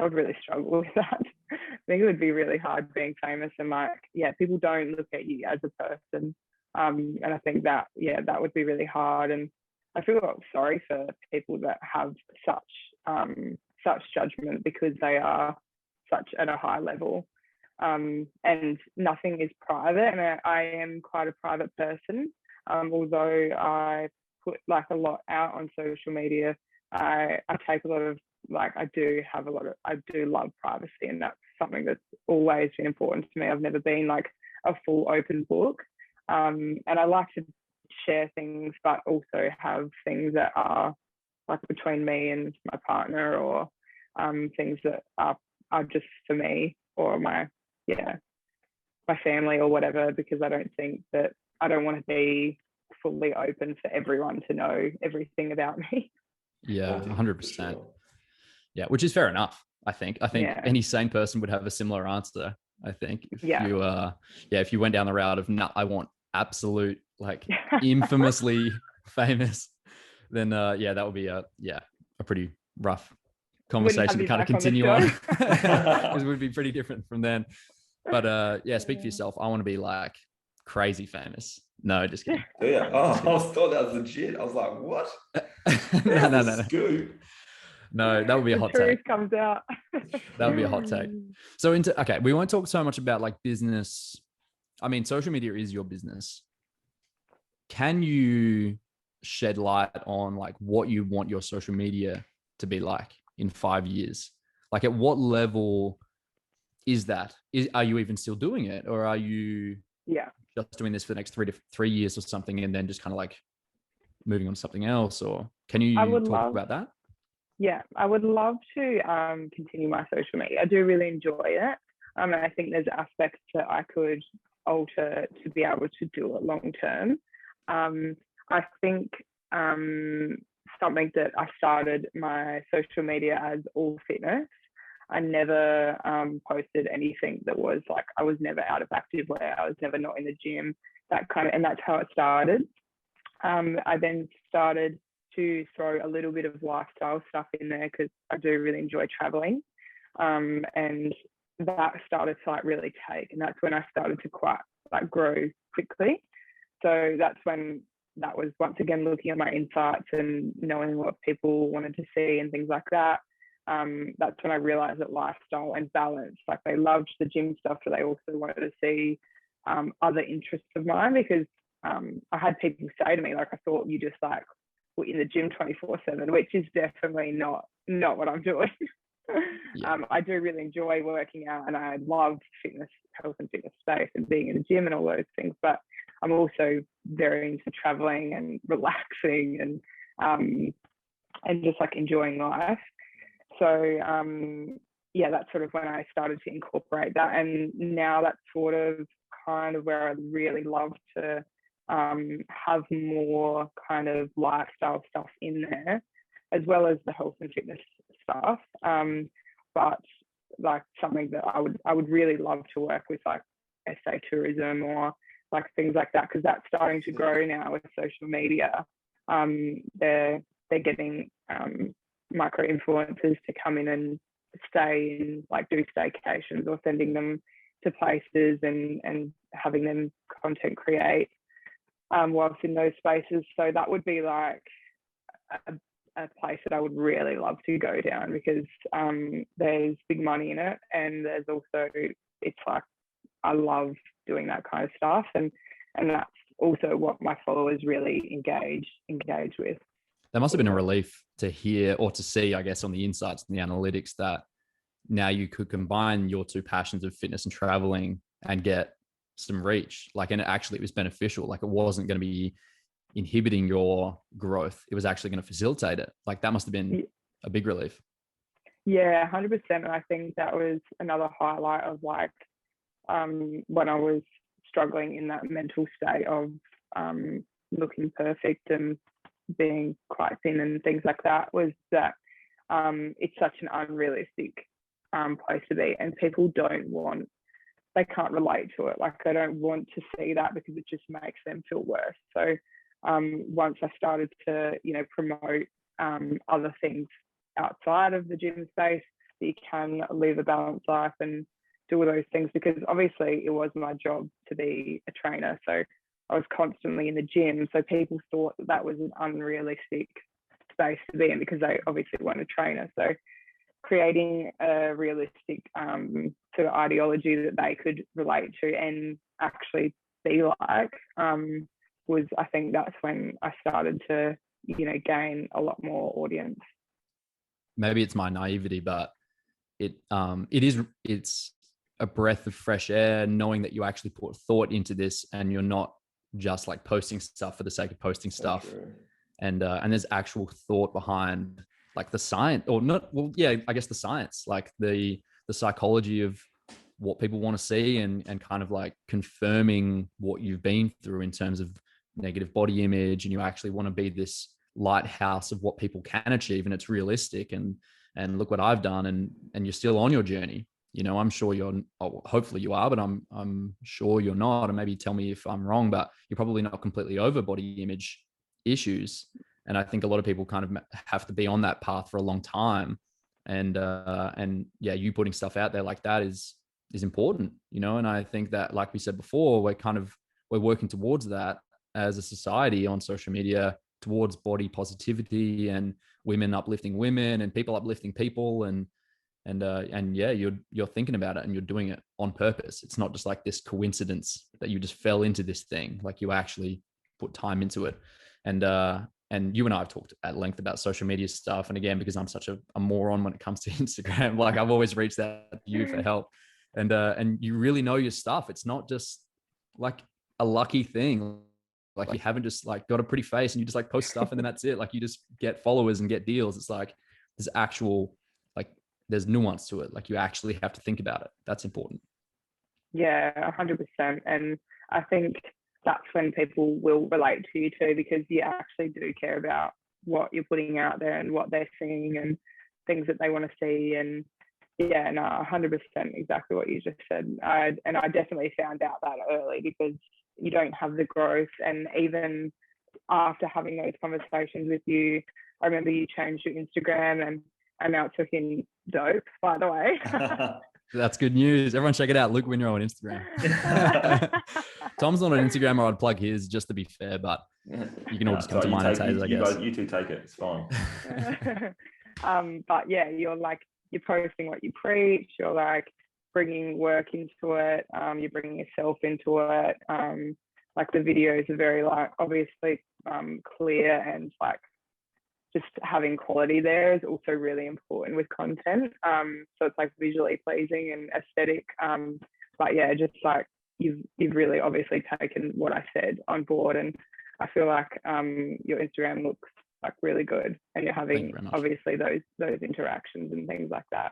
would really struggle with that. I think it would be really hard being famous and like, yeah, people don't look at you as a person. And I think that, yeah, that would be really hard. And I feel sorry for people that have such judgment because they are such at a high level. And nothing is private. And I am quite a private person. Although I put like a lot out on social media, I take a lot of, like, I do love privacy, and that's something that's always been important to me. I've never been like a full open book. And I like to share things, but also have things that are like between me and my partner, or things that are just for me or my family or whatever, because I don't want to be fully open for everyone to know everything about me. Yeah, 100%. Yeah, which is fair enough. I think any sane person would have a similar answer. I think if you went down the route of I want absolute, like, infamously famous, then that would be a pretty rough conversation to kind of continue on. It would be pretty different from then. But speak for yourself. I want to be like crazy famous. No, just kidding. Yeah. Oh, I thought that was legit. I was like, what? No. Scoop. No, that would be a hot take. Comes out. That would be a hot take. So we won't talk so much about like business. I mean, social media is your business. Can you shed light on like what you want your social media to be like in 5 years? Like, at what level is that? Are you even still doing it, or are you just doing this for the next 3 years or something, and then just kind of like moving on to something else? Or can you talk about that? Yeah, I would love to continue my social media. I do really enjoy it. And I think there's aspects that I could alter to be able to do it long term. I think something that I started my social media as all fitness. I never posted anything that was like, I was never out of activewear. I was never not in the gym, and that's how it started. I then started to throw a little bit of lifestyle stuff in there because I do really enjoy traveling. And that started to like really take, and that's when I started to quite like grow quickly. So that's when that was once again looking at my insights and knowing what people wanted to see and things like that. That's when I realized that lifestyle and balance, like, they loved the gym stuff, but they also wanted to see other interests of mine, because I had people say to me, like, I thought you just like were in the gym 24/7, which is definitely not what I'm doing. I do really enjoy working out, and I love health and fitness space and being in the gym and all those things, but I'm also very into traveling and relaxing and just like enjoying life. So that's sort of when I started to incorporate that, and now that's sort of kind of where I'd really love to have more kind of lifestyle stuff in there, as well as the health and fitness stuff. But like something that I would really love to work with, like SA tourism or like things like that, because that's starting to grow now with social media. They're getting micro influencers to come in and stay in, like, do staycations, or sending them to places and having them content create whilst in those spaces. So that would be like a place that I would really love to go down, because there's big money in it, and there's also, it's like, I love doing that kind of stuff, and that's also what my followers really engage with. That must have been a relief to hear, or to see, I guess, on the insights and the analytics, that now you could combine your two passions of fitness and traveling and get some reach. Like, and it was beneficial. Like, it wasn't going to be inhibiting your growth. It was actually going to facilitate it. Like, that must have been a big relief. Yeah, 100%. And I think that was another highlight of like when I was struggling in that mental state of looking perfect and being quite thin and things like that, was that it's such an unrealistic place to be, and people they can't relate to it. Like, they don't want to see that because it just makes them feel worse. So once I started to, promote other things outside of the gym space, that you can live a balanced life and do all those things, because obviously it was my job to be a trainer. So I was constantly in the gym. So people thought that was an unrealistic space to be in, because they obviously weren't a trainer. So creating a realistic sort of ideology that they could relate to and actually be like was, I think that's when I started to, gain a lot more audience. Maybe it's my naivety, but it's a breath of fresh air knowing that you actually put thought into this, and you're not just like posting stuff for the sake of posting stuff. Sure. And there's actual thought behind, like, the science, or not, well, yeah, I guess the science, like the psychology of what people want to see, and kind of like confirming what you've been through in terms of negative body image, and you actually want to be this lighthouse of what people can achieve, and it's realistic, and look what I've done, and you're still on your journey. I'm sure hopefully you are, but I'm sure you're not, and maybe tell me if I'm wrong, but you're probably not completely over body image issues. And I think a lot of people kind of have to be on that path for a long time. And yeah, you putting stuff out there like that is important, and I think that, like we said before, we're working towards that as a society on social media, towards body positivity and women uplifting women and people uplifting people. And yeah, you're thinking about it, and you're doing it on purpose. It's not just like this coincidence that you just fell into this thing. Like, you actually put time into it. And you and I have talked at length about social media stuff. And again, because I'm such a moron when it comes to Instagram, like, I've always reached out to you for help. And you really know your stuff. It's not just like a lucky thing. Like, you haven't just like got a pretty face and you just like post stuff and then that's it. Like, you just get followers and get deals. It's like there's actual, like, there's nuance to it. Like, you actually have to think about it. That's important. Yeah, 100%. And I think that's when people will relate to you too, because you actually do care about what you're putting out there and what they're seeing and things that they want to see. And yeah, no, 100% exactly what you just said. I definitely found out that early, because you don't have the growth. And even after having those conversations with you, I remember you changed your Instagram, and now it's looking dope, by the way. That's good news. Everyone check it out. Luke Winrow on Instagram. Tom's not on Instagram, or I'd plug his just to be fair, but you can all just come to mine and Tayla's, I guess. You two take it. It's fine. But yeah, you're posting what you preach. You're like bringing work into it. You're bringing yourself into it. Like, the videos are very like obviously clear, and like just having quality there is also really important with content. So it's like visually pleasing and aesthetic. But yeah, just like you've really obviously taken what I said on board, and I feel like your Instagram looks like really good, and you're having obviously those interactions and things like that.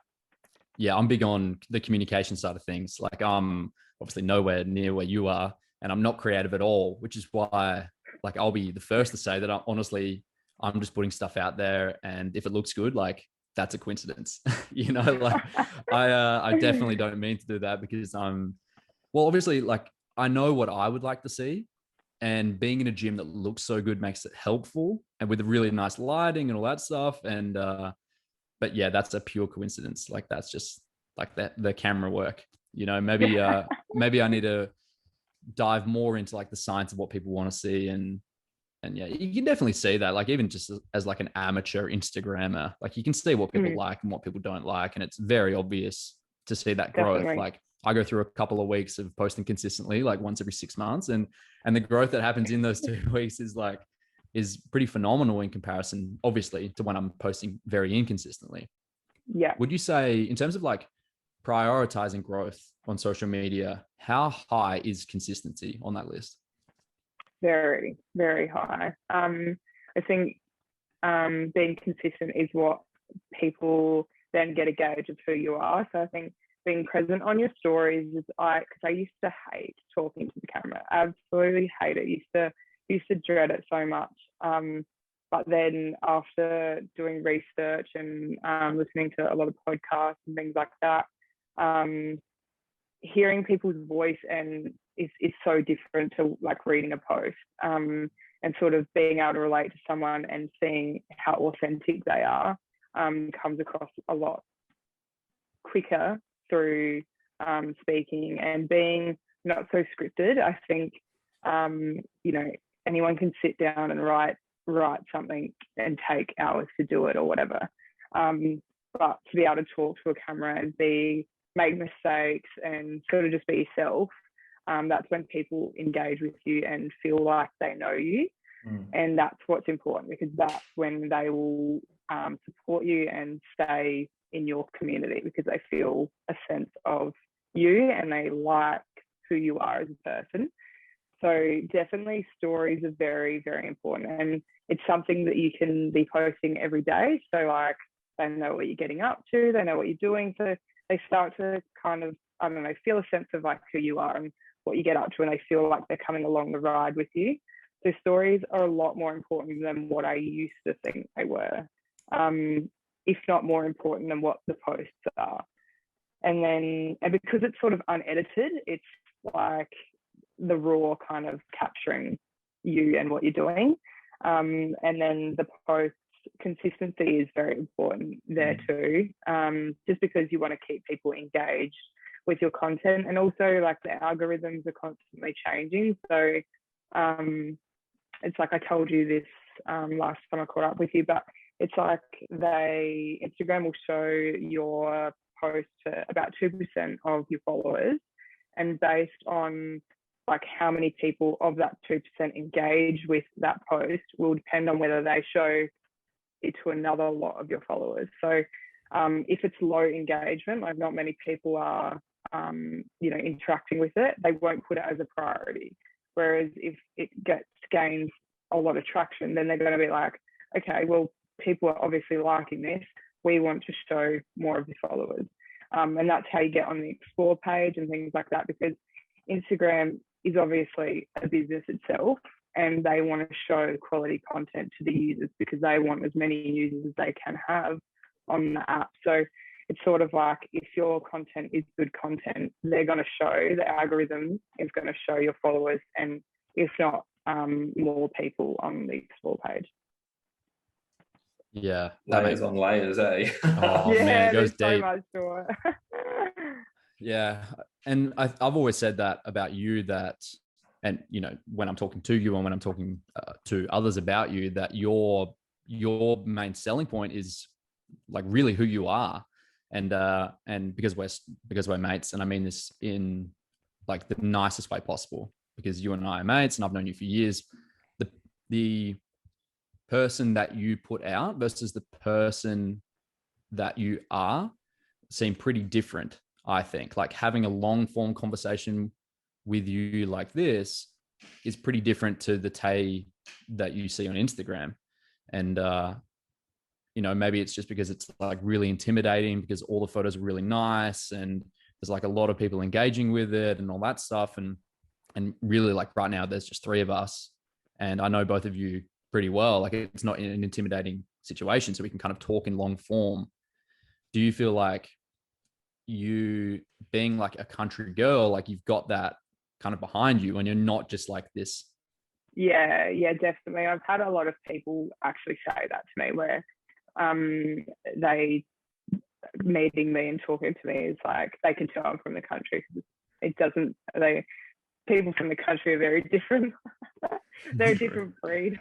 Yeah, I'm big on the communication side of things. Like, I'm obviously nowhere near where you are, and I'm not creative at all, which is why, like, I'll be the first to say that I'm just putting stuff out there, and if it looks good, like, that's a coincidence. Like, I definitely don't mean to do that, because well, obviously, like, I know what I would like to see, and being in a gym that looks so good makes it helpful, and with really nice lighting and all that stuff. And but yeah, that's a pure coincidence. Like, that's just like the camera work. Maybe I need to dive more into like the science of what people want to see. And yeah, you can definitely see that, like, even just as like an amateur Instagrammer, like, you can see what people like and what people don't like. And it's very obvious to see that growth. Definitely. Like, I go through a couple of weeks of posting consistently, like once every 6 months. And the growth that happens in those 2 weeks is pretty phenomenal in comparison, obviously, to when I'm posting very inconsistently. Yeah. Would you say, in terms of like prioritizing growth on social media, how high is consistency on that list? Very, very high. I think being consistent is what people then get a gauge of who you are. So I think being present on your stories is because I used to hate talking to the camera. Absolutely hate it. Used to used to dread it so much. But then after doing research and listening to a lot of podcasts and things like that, hearing people's voice and is so different to like reading a post, and sort of being able to relate to someone and seeing how authentic they are comes across a lot quicker through speaking and being not so scripted. I think anyone can sit down and write something and take hours to do it or whatever, but to be able to talk to a camera and make mistakes and sort of just be yourself, that's when people engage with you and feel like they know you. And that's what's important, because that's when they will support you and stay in your community, because they feel a sense of you and they like who you are as a person. So definitely stories are very, very important, and it's something that you can be posting every day. So like they know what you're getting up to, they know what you're doing. So they start to kind of, I don't know, feel a sense of like who you are and what you get up to, and they feel like they're coming along the ride with you. So stories are a lot more important than what I used to think they were, if not more important than what the posts are. And because it's sort of unedited, it's like the raw kind of capturing you and what you're doing. And then the post consistency is very important there too, just because you want to keep people engaged with your content. And also like the algorithms are constantly changing. So it's like I told you this last time I caught up with you, but it's like Instagram will show your post to about 2% of your followers, and based on like how many people of that 2% engage with that post will depend on whether they show it to another lot of your followers. So if it's low engagement, like not many people are interacting with it, they won't put it as a priority. Whereas if it gains a lot of traction, then they're going to be like, okay, well, people are obviously liking this, we want to show more of the followers. And that's how you get on the explore page and things like that, because Instagram is obviously a business itself, and they want to show quality content to the users because they want as many users as they can have on the app. So it's sort of like, if your content is good content, they're going to show, the algorithm is going to show your followers, and if not, more people on the explore page. Yeah, layers on layers, eh? Oh yeah, man, it goes there's deep. so much to it. Yeah, and I've always said that about you, that, and when I'm talking to you and when I'm talking to others about you, that your main selling point is like really who you are, and because we're mates, and I mean this in like the nicest way possible, because you and I are mates and I've known you for years. The person that you put out versus the person that you are seem pretty different, I think. Like having a long form conversation with you like this is pretty different to the Tay that you see on Instagram. And maybe it's just because it's like really intimidating because all the photos are really nice and there's like a lot of people engaging with it and all that stuff. And really, like right now there's just 3 of us, and I know both of you pretty well. Like it's not an intimidating situation, so we can kind of talk in long form. Do you feel like you, being like a country girl, like you've got that kind of behind you and you're not just like this? Yeah, definitely. I've had a lot of people actually say that to me, where they meeting me and talking to me is like, they can tell I'm from the country. People from the country are very different. They're a different breed.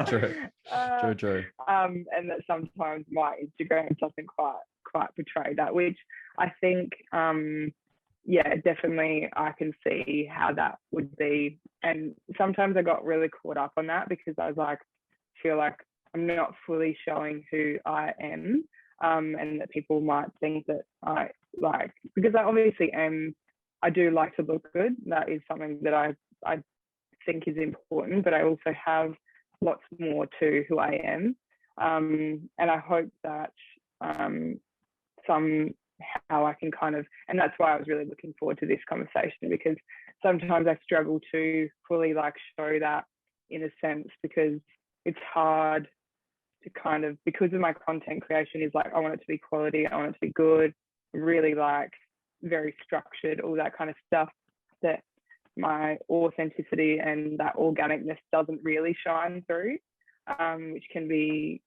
True. And that sometimes my Instagram doesn't quite portray that, which I think, definitely I can see how that would be. And sometimes I got really caught up on that because I was like, feel like I'm not fully showing who I am, and that people might think that I like, because I obviously am. I do like to look good. That is something that I think is important, but I also have lots more to who I am. And I hope that somehow I can kind of, and that's why I was really looking forward to this conversation, because sometimes I struggle to fully like show that in a sense, because it's hard to kind of, because of my content creation is like, I want it to be quality, I want it to be good, really like very structured, all that kind of stuff, that my authenticity and that organicness doesn't really shine through, which can be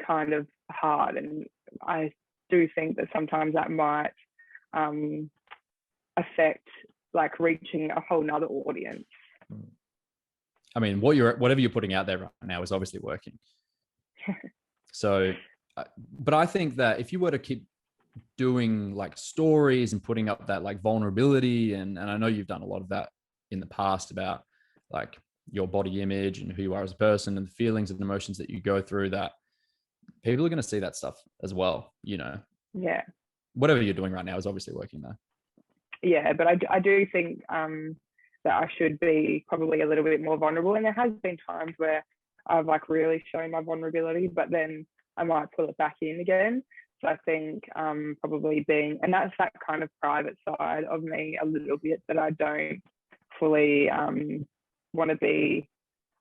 kind of hard. And I do think that sometimes that might affect like reaching a whole nother audience. I mean, whatever you're putting out there right now is obviously working. So, but I think that if you were to keep doing like stories and putting up that like vulnerability, and I know you've done a lot of that in the past about like your body image and who you are as a person and the feelings and emotions that you go through, that people are going to see that stuff as well, you know. Yeah. Whatever you're doing right now is obviously working there. Yeah, but I do think that I should be probably a little bit more vulnerable. And there has been times where I've like really shown my vulnerability, but then I might pull it back in again. So I think probably being, and that's that kind of private side of me a little bit that I don't fully want to be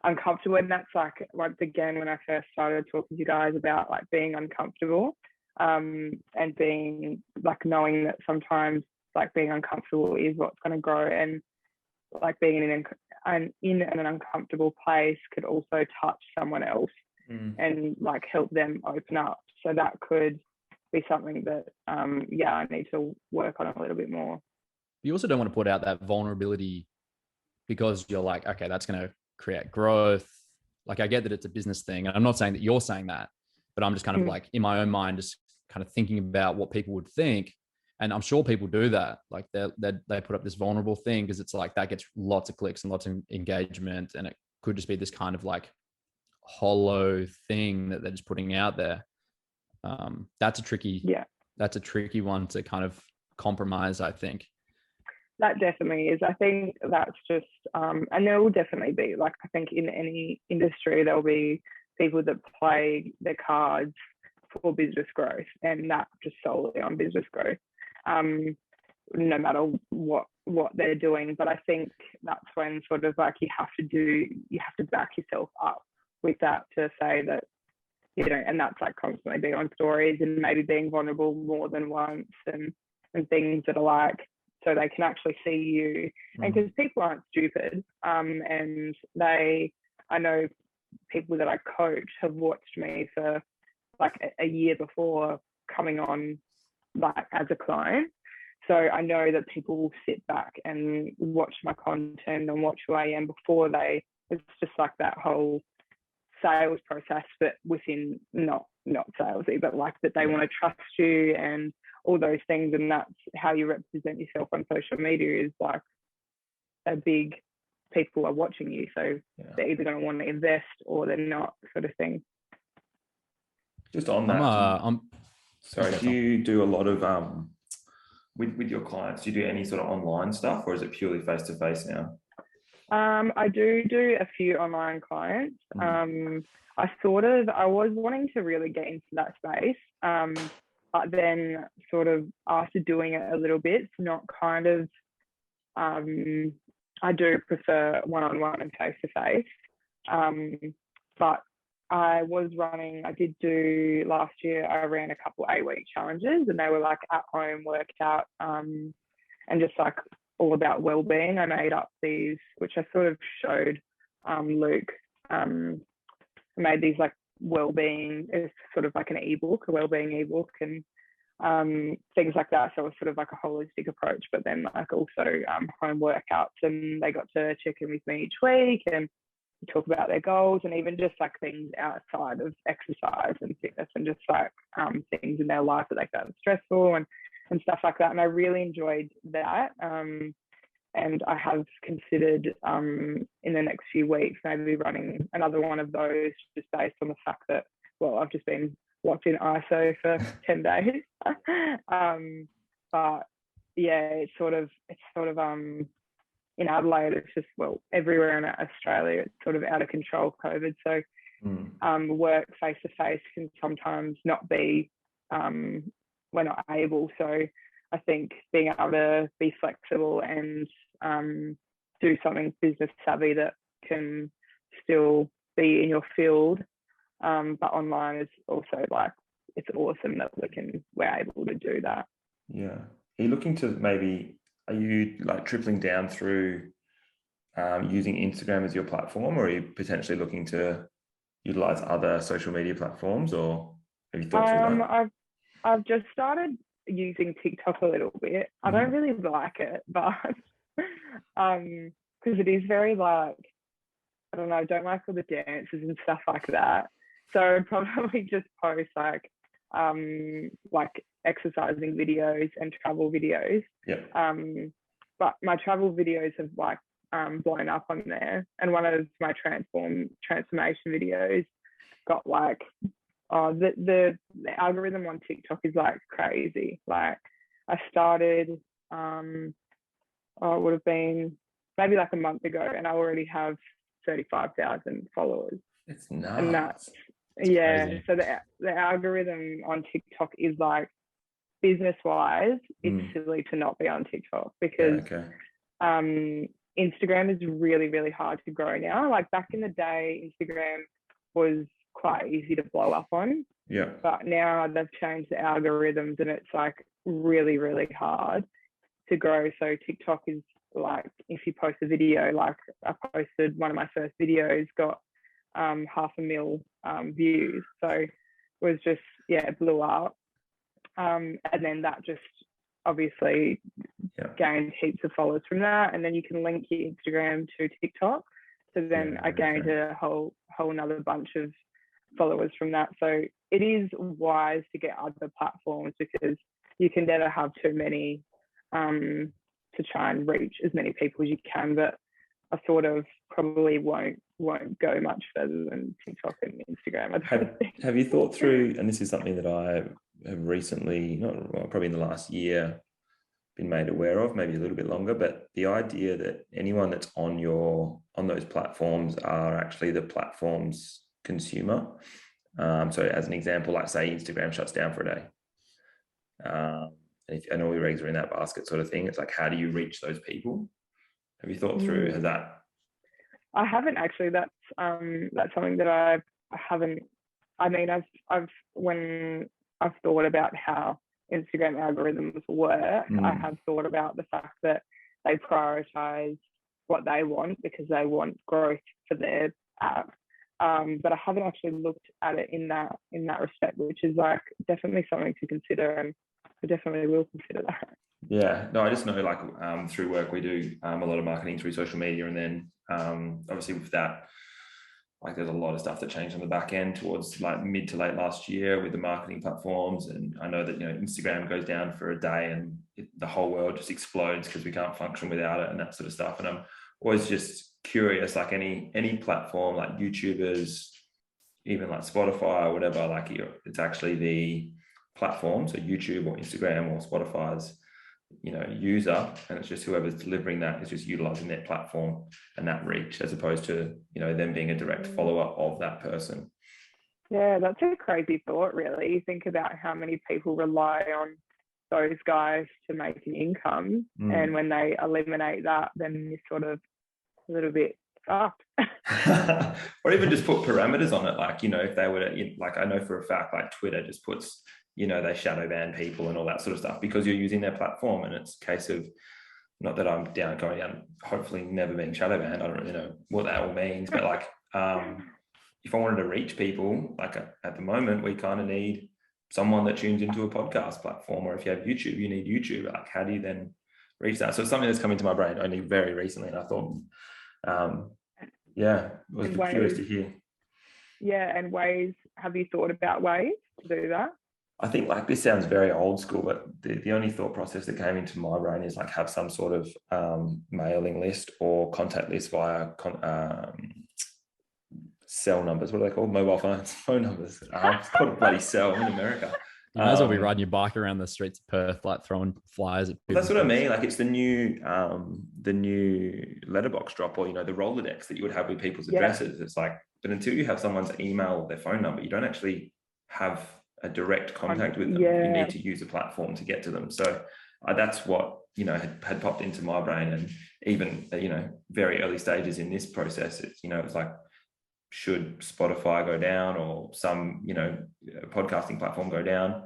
uncomfortable. And that's like, once again, when I first started talking to you guys about like being uncomfortable and being like, knowing that sometimes like being uncomfortable is what's going to grow, and like being in an uncomfortable place could also touch someone else and like help them open up. So that could be something that I need to work on a little bit more. You also don't want to put out that vulnerability because you're like, okay, that's going to create growth. Like, I get that it's a business thing, and I'm not saying that you're saying that, but I'm just kind of like in my own mind, just kind of thinking about what people would think. And I'm sure people do that. Like they put up this vulnerable thing because it's like that gets lots of clicks and lots of engagement. And it could just be this kind of like hollow thing that they're just putting out there. That's a tricky one to kind of compromise, I think. That definitely is. I think that's just, and there will definitely be, like, I think in any industry, there'll be people that play their cards for business growth, and not just solely on business growth. No matter what they're doing. But I think that's when sort of like you have to back yourself up with that, to say that, you know, and that's like constantly being on stories and maybe being vulnerable more than once, and things that are like, so they can actually see you. And because people aren't stupid, and I know people that I coach have watched me for like a year before coming on like as a client. So I know that people will sit back and watch my content and watch who I am before it's just like that whole sales process, but within not salesy, but like that they want to trust you and all those things. And that's how you represent yourself on social media, is like a big, people are watching you. So they're either going to want to invest or they're not, sort of thing. Just on that, sorry, do you do a lot of with your clients, do you do any sort of online stuff, or is it purely face to face now? I do a few online clients. I was wanting to really get into that space, but then sort of after doing it a little bit, it's not kind of, I do prefer one-on-one and face-to-face, but I did do last year, I ran a couple 8-week challenges, and they were like at home workout and just like all about well-being. I made up these, which I sort of showed Luke. I made these like well-being, it's sort of like an ebook, a well-being ebook, and things like that. So it was sort of like a holistic approach, but then like also home workouts, and they got to check in with me each week and talk about their goals, and even just like things outside of exercise and fitness, and just like things in their life that they found stressful and stuff like that. And I really enjoyed that. And I have considered in the next few weeks maybe running another one of those, just based on the fact that, well, I've just been locked in ISO for 10 days. But yeah, it's sort of in Adelaide, it's just, well, everywhere in Australia, it's sort of out of control, COVID. So work face to face can sometimes not be, we're not able. So I think being able to be flexible and do something business savvy that can still be in your field. But online is also like, it's awesome that we're able to do that. Yeah. Are you looking to are you like tripling down through using Instagram as your platform, or are you potentially looking to utilize other social media platforms, or have you thought through that? I've just started using TikTok a little bit. I don't really like it, but because it is very like, I don't know, I don't like all the dances and stuff like that. So I'd probably just post like exercising videos and travel videos. Yeah. But my travel videos have like blown up on there, and one of my transformation videos got like, the algorithm on TikTok is like crazy. Like I started it would have been maybe like a month ago, and I already have 35,000 followers. It's nuts. And that's crazy. So the algorithm on TikTok is like, business wise, it's silly to not be on TikTok, because Instagram is really, really hard to grow now. Like back in the day, Instagram was quite easy to blow up on. Yeah. But now they've changed the algorithms, and it's like really, really hard to grow. So TikTok is like, if you post a video, like I posted one of my first videos, got 500,000 views. So it was just, it blew up. And then that just obviously gained heaps of followers from that. And then you can link your Instagram to TikTok. So then I gained a whole another bunch of followers from that. So it is wise to get other platforms, because you can never have too many to try and reach as many people as you can. But I sort of probably won't go much further than TikTok and Instagram. Have you thought through, and this is something that I have recently, probably in the last year, been made aware of, maybe a little bit longer, but the idea that anyone that's on those platforms are actually the platform's consumer. So as an example, like say Instagram shuts down for a day, and all your eggs are in that basket sort of thing. It's like, how do you reach those people? Have you thought through that? I haven't actually. That's something that I haven't. I mean, when I've thought about how Instagram algorithms work, I have thought about the fact that they prioritize what they want, because they want growth for their app. But I haven't actually looked at it in that respect, which is like definitely something to consider, and I definitely will consider that. Yeah, no, I just know like through work we do a lot of marketing through social media, and then obviously with that, like there's a lot of stuff that changed on the back end towards like mid to late last year with the marketing platforms. And I know that, Instagram goes down for a day and the whole world just explodes because we can't function without it and that sort of stuff. And I'm always just curious, like any platform, like YouTubers, even like Spotify or whatever, like it's actually the platform. So YouTube or Instagram or Spotify's user, and it's just whoever's delivering that is just utilizing their platform and that reach, as opposed to them being a direct follower of that person. Yeah, that's a crazy thought, really. You think about how many people rely on those guys to make an income, and when they eliminate that, then you're sort of a little bit fucked. Or even just put parameters on it, like if they were to, like I know for a fact, like Twitter just puts they shadow ban people and all that sort of stuff because you're using their platform. And it's a case of, not that I'm going down, hopefully never being shadow banned. I don't really know what that all means, but like, if I wanted to reach people, like at the moment, we kind of need someone that tunes into a podcast platform, or if you have YouTube, you need YouTube. Like, how do you then reach that? So it's something that's come into my brain only very recently. And I thought, I was curious to hear. Yeah. And ways, have you thought about ways to do that? I think like this sounds very old school, but the only thought process that came into my brain is like have some sort of mailing list or contact list via cell numbers. What are they called? Mobile phones, phone numbers. It's called a bloody cell in America. You might as well be riding your bike around the streets of Perth, like throwing flyers at people. That's what I mean. Like it's the new letterbox drop, or the Rolodex that you would have with people's addresses. It's like, but until you have someone's email or their phone number, you don't actually have a direct contact with them. You need to use a platform to get to them. So that's what had popped into my brain. And even very early stages in this process, it's it's like should Spotify go down or some, podcasting platform go down?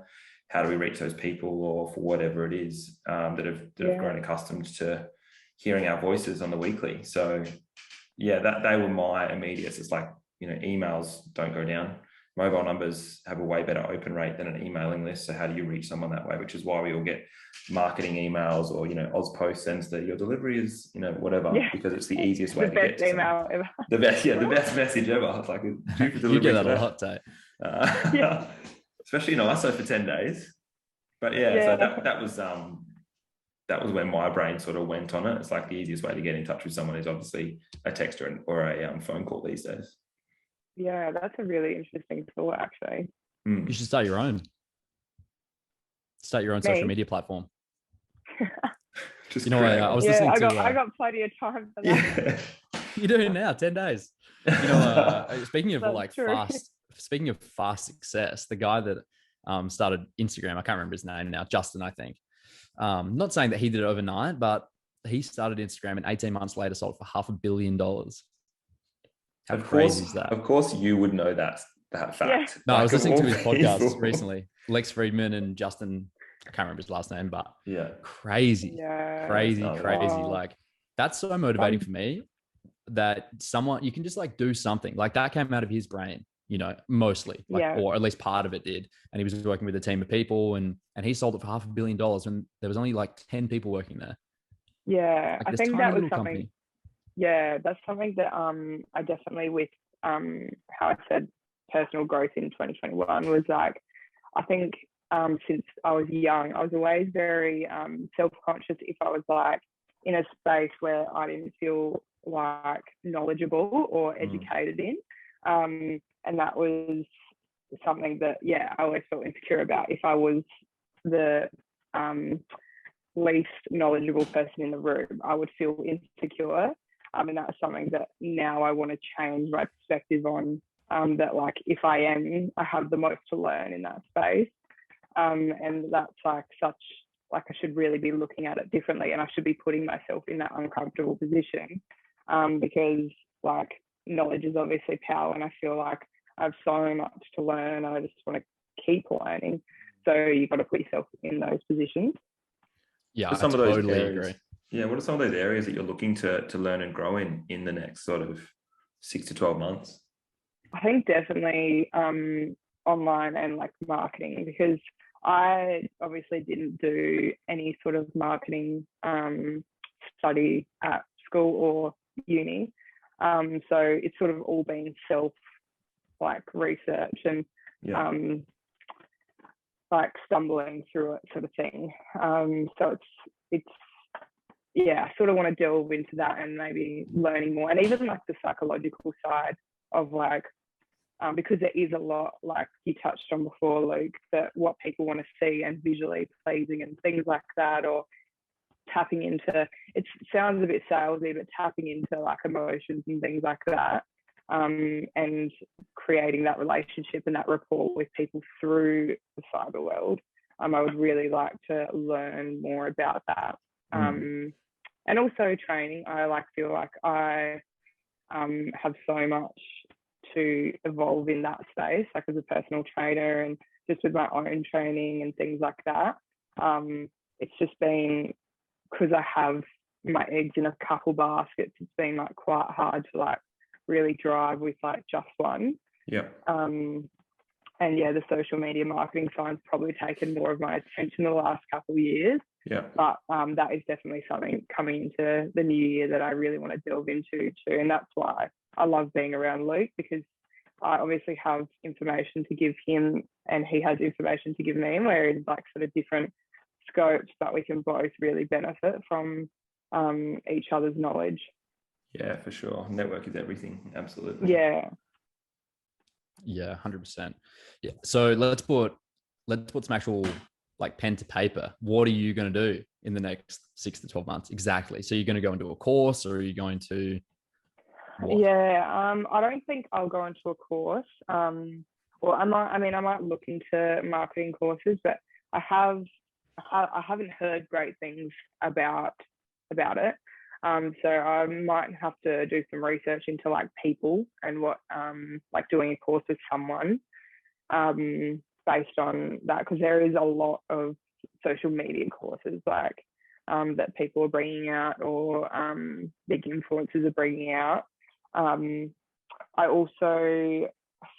How do we reach those people, or for whatever it is, that have grown accustomed to hearing our voices on the weekly? So yeah, that they were my immediates. It's like, emails don't go down. Mobile numbers have a way better open rate than an emailing list. So how do you reach someone that way? Which is why we all get marketing emails, or Ozpost sends that your delivery is whatever, because it's the easiest way to get to email ever. The best message ever. It's like due for delivery. You get that a lot, Tay. Especially in ISO for 10 days. But so that was when my brain sort of went on it. It's like the easiest way to get in touch with someone is obviously a text or a phone call these days. Yeah, that's a really interesting thought, actually. You should start your own. Start your own social media platform. I was listening to. I got plenty of time for that. Yeah. You do now, 10 days. Speaking of fast success, the guy that started Instagram, I can't remember his name now, Justin, I think. Not saying that he did it overnight, but he started Instagram and 18 months later sold for $500 million. How crazy is that? Of course, you would know that fact. Yeah. No, I was listening to his podcast recently. Lex Friedman and Justin, I can't remember his last name, but crazy. Wow. Like, that's so motivating for me, that someone, you can just like do something like that came out of his brain, mostly, or at least part of it did. And he was working with a team of people, and he sold it for $500 million when there was only like 10 people working there. Yeah, like, I think that was something. Company. Yeah, that's something that I definitely, with how I said personal growth in 2021, was like, I think since I was young, I was always very self-conscious if I was like in a space where I didn't feel like knowledgeable or educated in. And that was something that, I always felt insecure about. If I was the least knowledgeable person in the room, I would feel insecure. And that's something that now I want to change my perspective on, that like, if I have the most to learn in that space. And that's like I should really be looking at it differently, and I should be putting myself in that uncomfortable position, because like knowledge is obviously power, and I feel like I have so much to learn. I just want to keep learning. So you've got to put yourself in those positions. Yeah, I totally agree. Yeah, what are some of those areas that you're looking to learn and grow in the next sort of 6 to 12 months? I think definitely online and like marketing, because I obviously didn't do any sort of marketing study at school or uni. So it's sort of all been self like research and like stumbling through it sort of thing. So it's I sort of want to delve into that and maybe learning more, and even like the psychological side of like, because there is a lot, like you touched on before, Luke, that what people want to see and visually pleasing and things like that, or tapping into, it sounds a bit salesy, but tapping into like emotions and things like that, and creating that relationship and that rapport with people through the cyber world. I would really like to learn more about that. And also training. I feel like I have so much to evolve in that space, like as a personal trainer and just with my own training and things like that. It's just been, because I have my eggs in a couple baskets, it's been like quite hard to like really drive with like just one. And the social media marketing side's probably taken more of my attention the last couple of years. But that is definitely something coming into the new year that I really want to delve into too. And that's why I love being around Luke, because I obviously have information to give him and he has information to give me, and we're in like sort of different scopes, but we can both really benefit from each other's knowledge. Yeah, for sure. Network is everything. Absolutely. Yeah. Yeah, 100%. Yeah. So let's put some actual like pen to paper. What are you going to do in the next 6 to 12 months? Exactly. So you're going to go into a course, or are you going to what? I don't think I'll go into a course. Well, I might look into marketing courses, but I haven't heard great things about it. So I might have to do some research into like people and what like doing a course with someone based on that, because there is a lot of social media courses like that people are bringing out, or big influencers are bringing out. I also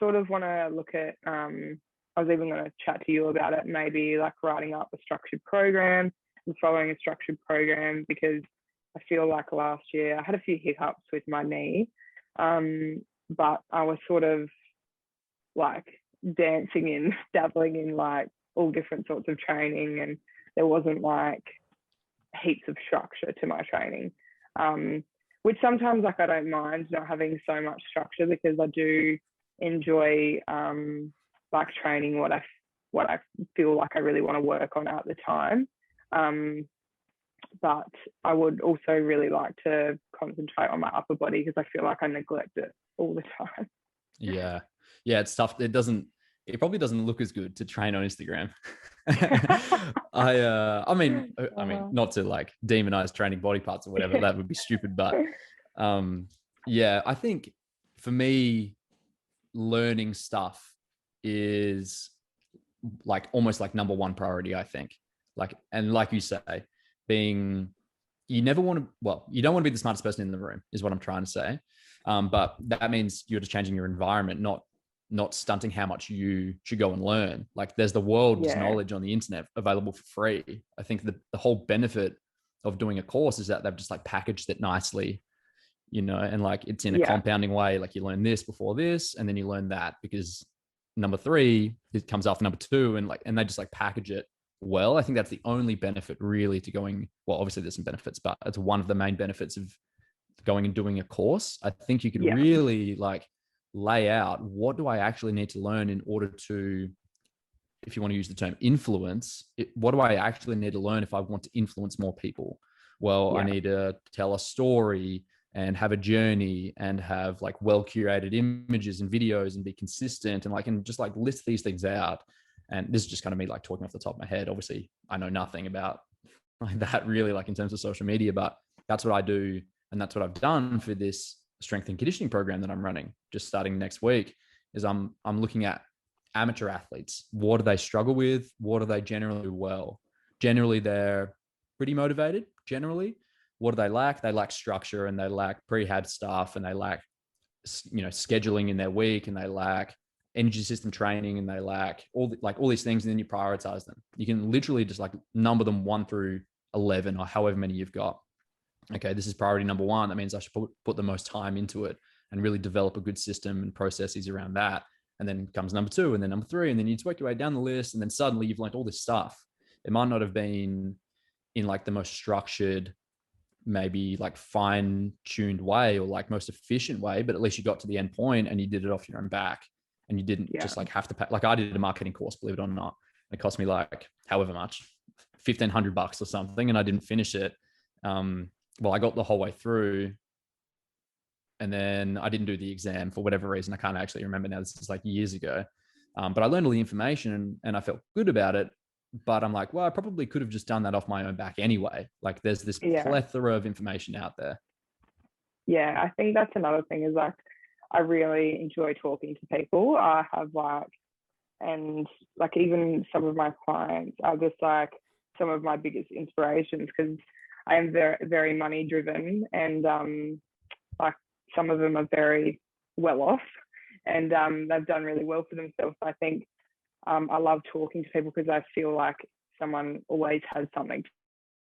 sort of want to look at, I was even going to chat to you about it, maybe like writing up a structured program and following a structured program, because I feel like last year I had a few hiccups with my knee, but I was sort of like dancing in, dabbling in like all different sorts of training, and there wasn't like heaps of structure to my training, which sometimes like I don't mind not having so much structure, because I do enjoy like training what I feel like I really want to work on at the time. But I would also really like to concentrate on my upper body, because I feel like I neglect it all the time. Yeah. It's tough. It probably doesn't look as good to train on Instagram. I mean, not to like demonize training body parts or whatever, that would be stupid. But yeah, I think for me, learning stuff is like almost like number one priority, I think. And like you say, you don't want to be the smartest person in the room, is what I'm trying to say. But that means you're just changing your environment, not stunting how much you should go and learn. Like there's the world's knowledge on the internet available for free. I think the whole benefit of doing a course is that they've just like packaged it nicely, and like it's in a compounding way. Like you learn this before this, and then you learn that, because number 3, it comes after number 2, and they just like package it well. I think that's the only benefit really to going. Well, obviously there's some benefits, but it's one of the main benefits of going and doing a course. I think you could really like lay out, what do I actually need to learn in order to, if you want to use the term influence, what do I actually need to learn if I want to influence more people? Well, I need to tell a story and have a journey and have like well curated images and videos and be consistent, and just like list these things out. And this is just kind of me like talking off the top of my head. Obviously I know nothing about like that really, like in terms of social media, but that's what I do. And that's what I've done for this strength and conditioning program that I'm running, just starting next week, is I'm looking at amateur athletes. What do they struggle with? What do they generally do well? Generally, they're pretty motivated. Generally, what do they lack? They lack structure, and they lack prehab stuff, and they lack, scheduling in their week, and they lack energy system training, and they lack all these things. And then you prioritize them. You can literally just like number them 1 through 11 or however many you've got. Okay, this is priority number 1. That means I should put the most time into it and really develop a good system and processes around that. And then comes number 2, and then number 3, and then you just work your way down the list, and then suddenly you've learned all this stuff. It might not have been in like the most structured, maybe like fine-tuned way or like most efficient way, but at least you got to the end point and you did it off your own back, and you didn't just like have to pay. Like I did a marketing course, believe it or not. It cost me like however much, $1,500 or something, and I didn't finish it. Well, I got the whole way through, and then I didn't do the exam for whatever reason. I can't actually remember now. This is like years ago. But I learned all the information and I felt good about it. But I'm like, well, I probably could have just done that off my own back anyway. Like there's this plethora of information out there. Yeah, I think that's another thing, is like, I really enjoy talking to people. I have like, and like even some of my clients are just like some of my biggest inspirations, because I am very, very money driven, and like some of them are very well off, and they've done really well for themselves. I think I love talking to people, because I feel like someone always has something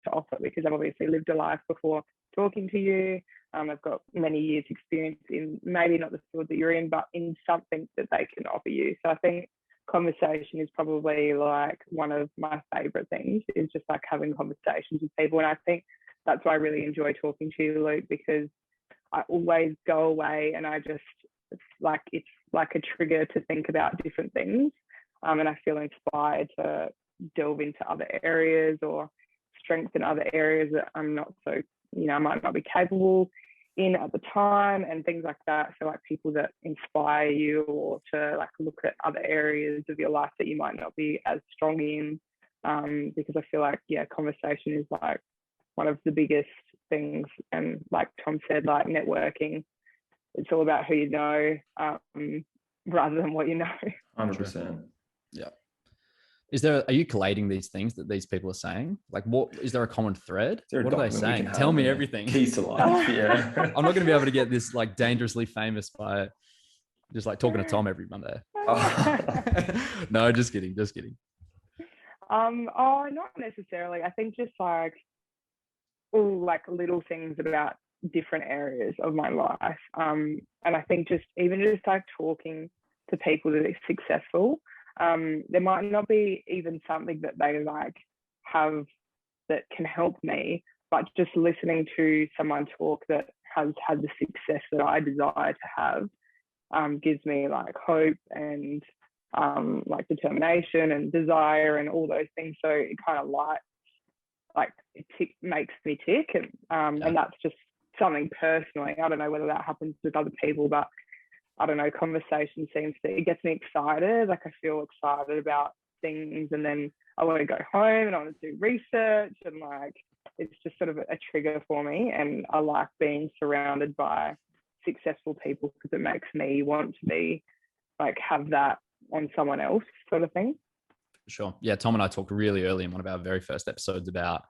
to offer, because I've obviously lived a life before talking to you. I've got many years experience in maybe not the field that you're in, but in something that they can offer you. So I think conversation is probably like one of my favorite things, is just like having conversations with people. And I think that's why I really enjoy talking to you, Luke, because I always go away and it's like a trigger to think about different things. And I feel inspired to delve into other areas or strengthen other areas that I'm not so, I might not be capable in at the time, and things like that. So like people that inspire you, or to like look at other areas of your life that you might not be as strong in, because I feel like conversation is like one of the biggest things. And like Tom said, like networking, it's all about who you know, rather than what you know. 100%. Yeah. Are you collating these things that these people are saying? Like, what is there a common thread? What are they saying? Tell me everything. Keys to life. Yeah. I'm not going to be able to get this like dangerously famous by just like talking to Tom every Monday. No, just kidding. Oh, not necessarily. I think just like all like little things about different areas of my life. And I think just like talking to people that are successful, there might not be even something that they like have that can help me, but just listening to someone talk that has had the success that I desire to have, gives me like hope and like determination and desire and all those things. So it kind of makes me tick, and that's just something personally. I don't know whether that happens with other people, but I don't know, conversation it gets me excited. Like I feel excited about things, and then I want to go home and I want to do research, and like it's just sort of a trigger for me. And I like being surrounded by successful people because it makes me want to be like have that on someone else, sort of thing. Sure. Yeah, Tom and I talked really early in one of our very first episodes about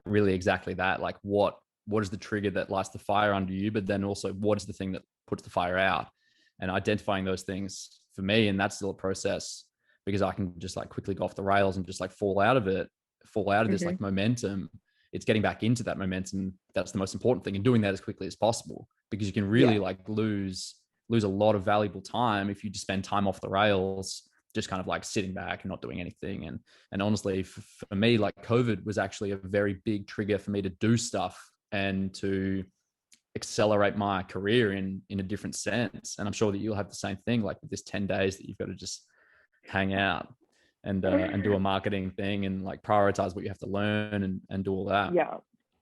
really exactly that. Like what is the trigger that lights the fire under you, but then also what is the thing that puts the fire out, and identifying those things for me. And that's still a process, because I can just like quickly go off the rails and just like fall out of this like momentum. It's getting back into that momentum. That's the most important thing, and doing that as quickly as possible, because you can really like lose a lot of valuable time if you just spend time off the rails, just kind of like sitting back and not doing anything. And honestly, for me, like COVID was actually a very big trigger for me to do stuff and to accelerate my career in a different sense. And I'm sure that you'll have the same thing, like with this 10 days that you've got to just hang out and do a marketing thing and like prioritize what you have to learn and do all that.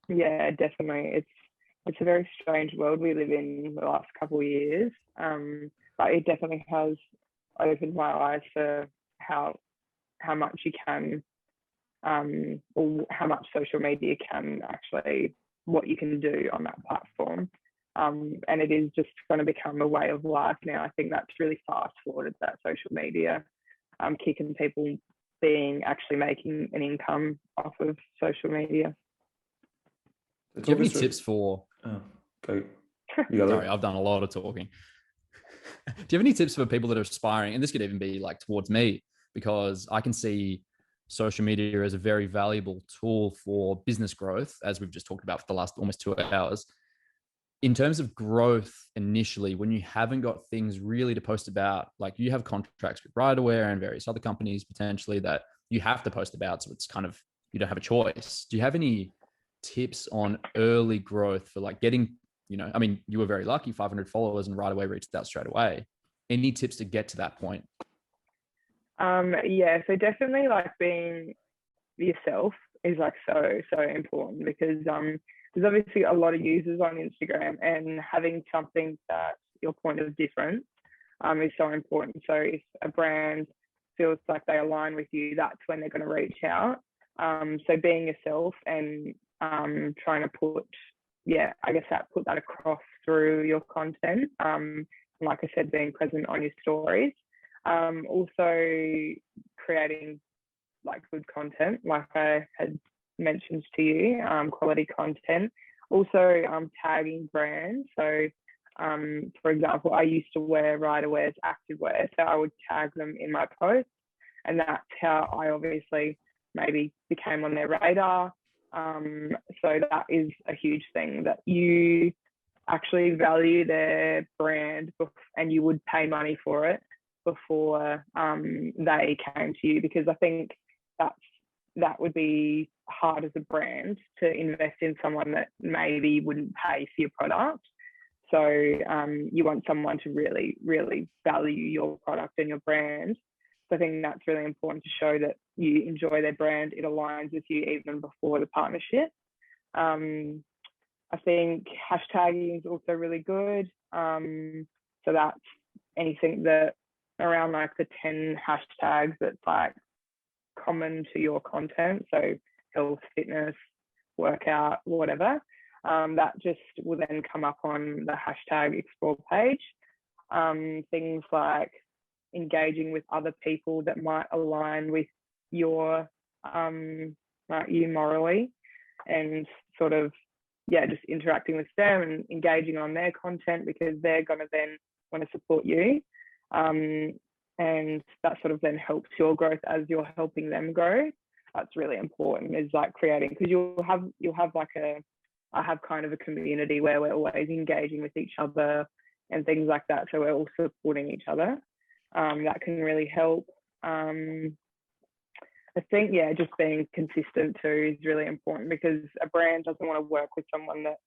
Yeah, definitely. It's a very strange world we live in the last couple of years, but it definitely has opened my eyes for how much you can, or how much social media can actually, what you can do on that platform. And it is just going to become a way of life now. I think that's really fast forwarded, that social media, kicking people actually making an income off of social media. Do you have any tips for... Go. Sorry, I've done a lot of talking. Do you have any tips for people that are aspiring? And this could even be like towards me, because I can see social media as a very valuable tool for business growth, as we've just talked about for the last almost 2 hours. In terms of growth initially, when you haven't got things really to post about, like you have contracts with Riderwear and various other companies potentially that you have to post about, so it's kind of, you don't have a choice. Do you have any tips on early growth for like getting, I mean, you were very lucky, 500 followers, and Riderwear reached out straight away. Any tips to get to that point? Yeah, so definitely like being yourself is like so important, because there's obviously a lot of users on Instagram, and having something that's your point of difference is so important. So if a brand feels like they align with you, that's when they're going to reach out. So being yourself and trying to put that across through your content. Like I said, being present on your stories. Also creating like good content, like I had mentioned to you, quality content. Also tagging brands. So for example, I used to wear Riderwear's activewear, so I would tag them in my posts, and that's how I obviously maybe became on their radar. So that is a huge thing, that you actually value their brand and you would pay money for it before they came to you, because I think that would be hard as a brand to invest in someone that maybe wouldn't pay for your product. So you want someone to really, really value your product and your brand. So I think that's really important to show that you enjoy their brand. It aligns with you even before the partnership. I think hashtagging is also really good. So that's anything that around like the 10 hashtags that's like common to your content. So health, fitness, workout, whatever. that just will then come up on the hashtag explore page. Things like engaging with other people that might align with your you morally, and sort of just interacting with them and engaging on their content, because they're going to then want to support you, and that sort of then helps your growth as you're helping them grow. That's really important, is like creating, because you'll have like I have kind of a community where we're always engaging with each other and things like that, so we're all supporting each other. That can really help. I think, just being consistent too is really important, because a brand doesn't want to work with someone that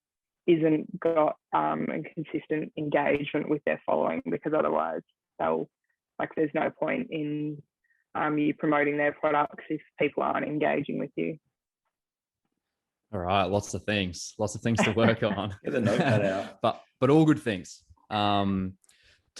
isn't got a consistent engagement with their following, because otherwise there's no point in you promoting their products if people aren't engaging with you. All right, lots of things to work on. Get the notepad out. but all good things. Tom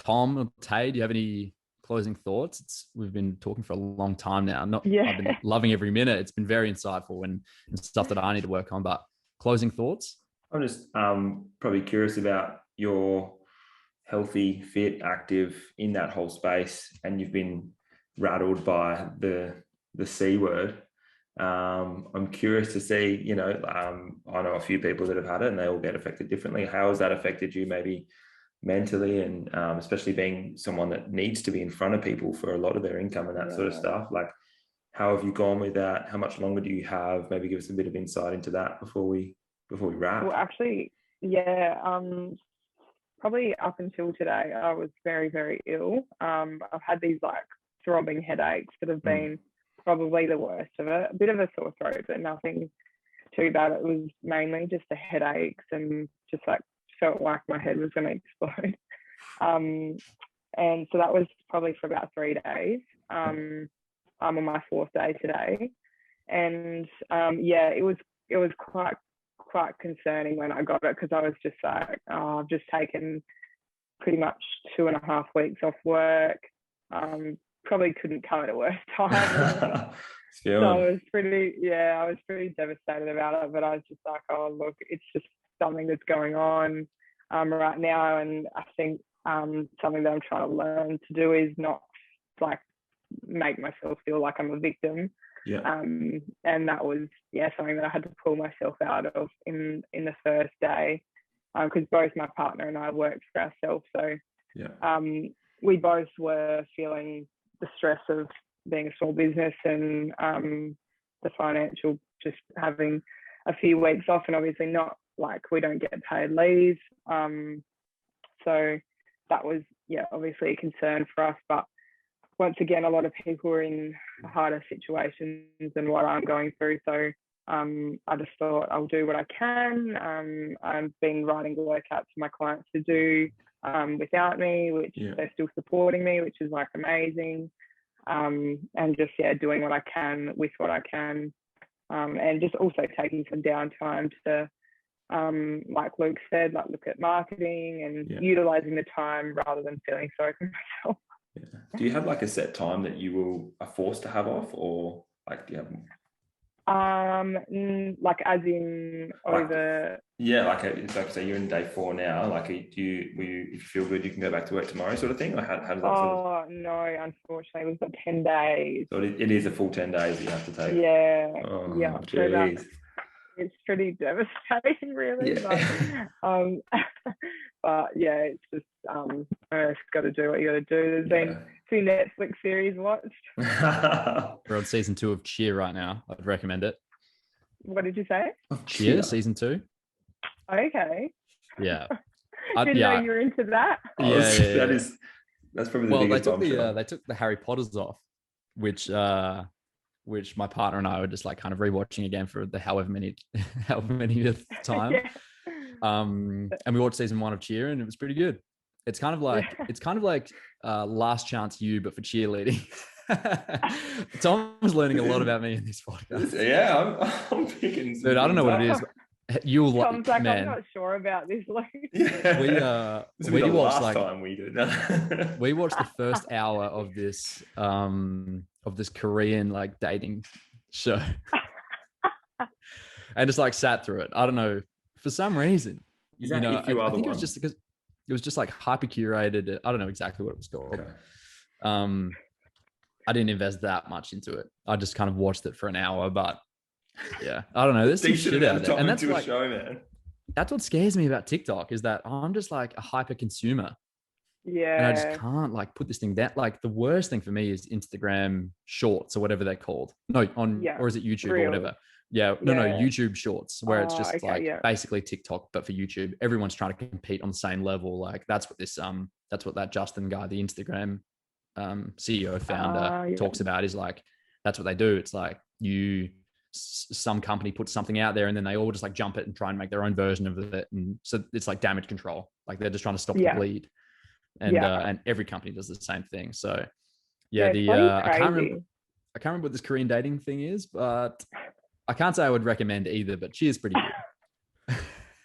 or Tay, do you have any closing thoughts? We've been talking for a long time now. I've been loving every minute. It's been very insightful and stuff that I need to work on. But closing thoughts? I'm just probably curious about your healthy, fit, active in that whole space, and you've been rattled by the C word. I'm curious to see, I know a few people that have had it and they all get affected differently. How has that affected you, maybe mentally, and especially being someone that needs to be in front of people for a lot of their income and that sort of stuff? Like, how have you gone with that? How much longer do you have? Maybe give us a bit of insight into that before we wrap. Well, actually, probably up until today, I was very, very ill. I've had these like throbbing headaches that have been probably the worst of it. A bit of a sore throat, but nothing too bad. It was mainly just the headaches, and just like felt like my head was going to explode. And so that was probably for about 3 days. I'm on my 4th day today, and it was quite concerning when I got it, because I was just like, I've just taken pretty much 2.5 weeks off work. Probably couldn't come at a worse time. So I was pretty devastated about it, but I was just like, oh look, it's just something that's going on right now, and I think something that I'm trying to learn to do is not like make myself feel like I'm a victim. And that was something that I had to pull myself out of in the first day, because both my partner and I worked for ourselves, so we both were feeling the stress of being a small business, and the financial, just having a few weeks off, and obviously not like we don't get paid leave, so that was obviously a concern for us. But once again, a lot of people are in harder situations than what I'm going through, so I just thought I'll do what I can. I've been writing the workouts for my clients to do without me, which they're still supporting me, which is like amazing. And just doing what I can with what I can, and just also taking some downtime to like Luke said, like look at marketing and utilizing the time rather than feeling sorry for myself. Do you have like a set time that you are forced to have off, or like do you have like as in over like say you're in day 4 now, like if you feel good you can go back to work tomorrow sort of thing, or how does that no, unfortunately we've got 10 days, so it is a full 10 days that you have to take? So it's pretty devastating really. But it's just I just got to do what you got to do. There's been 2 Netflix series watched. We're on season 2 of Cheer right now. I'd recommend it. What did you say? Cheer season 2. Okay. Yeah. Didn't know you were into that. That's probably the biggest they took the Harry Potters off, which my partner and I were just like kind of rewatching again for the however many time. And we watched season 1 of Cheer, and it was pretty good. It's kind of like Last Chance U, but for cheerleading. Tom was learning a lot about me in this podcast. I'm picking. Dude, I don't know what it is. You'll Tom's like, man, I'm not sure about this. We watched like time we did. We watched the first hour of this Korean like dating show, and just like sat through it. I don't know for some reason. Is that If You Are I the think it One? was just because it was just like hyper curated. I don't know exactly what it was called. Okay. I didn't invest that much into it. I just kind of watched it for an hour, but yeah, I don't know. There's some Decent shit amount out of there, time and that's into a like show, man. that's what scares me about TikTok is that I'm just like a hyper consumer, and I just Yeah. can't like put this thing down. Like the worst thing for me is Instagram Shorts or whatever they're called. No, or is it YouTube or whatever? Yeah, no, Yeah. YouTube Shorts, where it's just Okay, like yeah. basically TikTok but for YouTube. Everyone's trying to compete on the same level. Like that's what that Justin guy, the Instagram CEO founder, Yeah. talks about. Is like that's what they do. It's like some company puts something out there and then they all just like jump it and try and make their own version of it, and so it's like damage control. Like they're just trying to stop the Yeah. bleed, and every company does the same thing. So Yeah, it's I can't remember what this Korean dating thing is, but I can't say I would recommend either. But she is pretty good.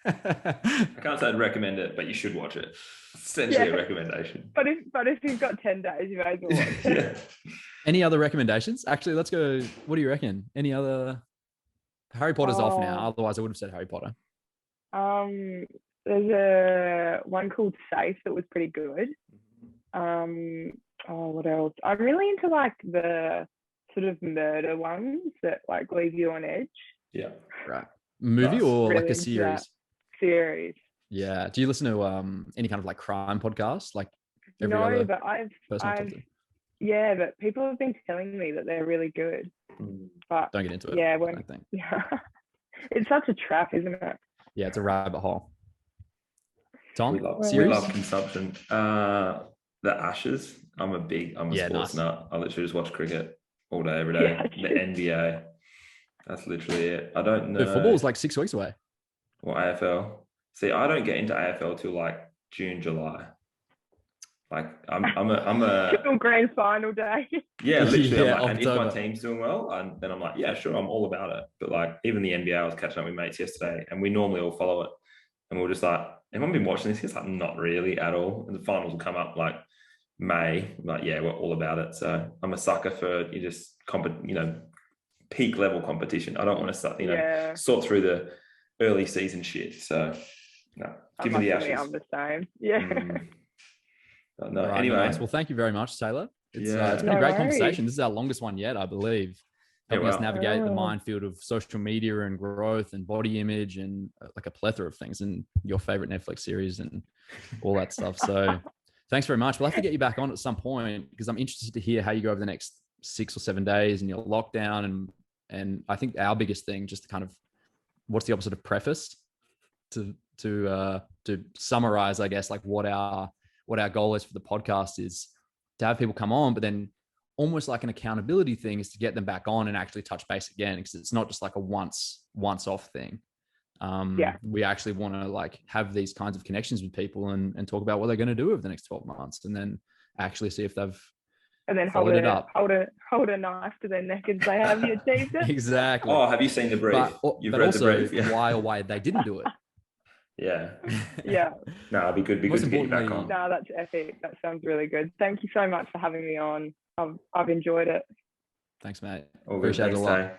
I can't say I'd recommend it, but you should watch it. Essentially a recommendation. But if you've got 10 days, you may as well watch it. Yeah. Any other recommendations? Actually, let's go. What do you reckon? Any other? Harry Potter's off now. Otherwise, I would have said Harry Potter. There's a one called Safe that was pretty good. What else? I'm really into like the sort of murder ones that like leave you on edge. Yeah. Right. Movie or really like a series? Series. Yeah. Do you listen to any kind of like crime podcast? Like every no, other but yeah, but people have been telling me that they're really good. But don't get into it. Yeah, I think. Yeah. It's such a trap, isn't it? Yeah, it's a rabbit hole. Tom, we series? love consumption. The Ashes. I'm a sports nut. I literally just watch cricket all day, every day. The NBA. That's literally it. I don't know. Dude, football's like 6 weeks away. Or AFL. See, I don't get into AFL till like June, July. Like I'm a Till grand final day. Yeah, literally. Yeah, and if my team's doing well, then I'm like, yeah, sure, I'm all about it. But like even the NBA, I was catching up with mates yesterday, and we normally all follow it, and we're just like, everyone been watching this? It's like not really at all. And the finals will come up like May. I'm like, yeah, we're all about it. So I'm a sucker for peak level competition. I don't want to start, sort through the early season shit. So no, give me the Ashes. I'm the same. Yeah. No, right, anyway. Nice. Well, thank you very much, Taylor. It's been a great conversation. This is our longest one yet, I believe. Helping us navigate the minefield of social media and growth and body image and like a plethora of things and your favorite Netflix series and all that stuff. So thanks very much. We'll have to get you back on at some point because I'm interested to hear how you go over the next 6 or 7 days and your lockdown. And I think our biggest thing, just to kind of, what's the opposite of preface, to summarize, I guess, like what our goal is for the podcast is to have people come on, but then almost like an accountability thing is to get them back on and actually touch base again, because it's not just like a once off thing. We actually want to like have these kinds of connections with people and talk about what they're going to do over the next 12 months and then actually see if they've hold a knife to their neck and say, have you achieved it? Exactly. Oh, have you seen the brief? You've read the brief. Yeah. Why they didn't do it. Yeah. Yeah. No, it'd be good. To get you back on. No, that's epic. That sounds really good. Thank you so much for having me on. I've enjoyed it. Thanks, mate. Appreciate it a lot.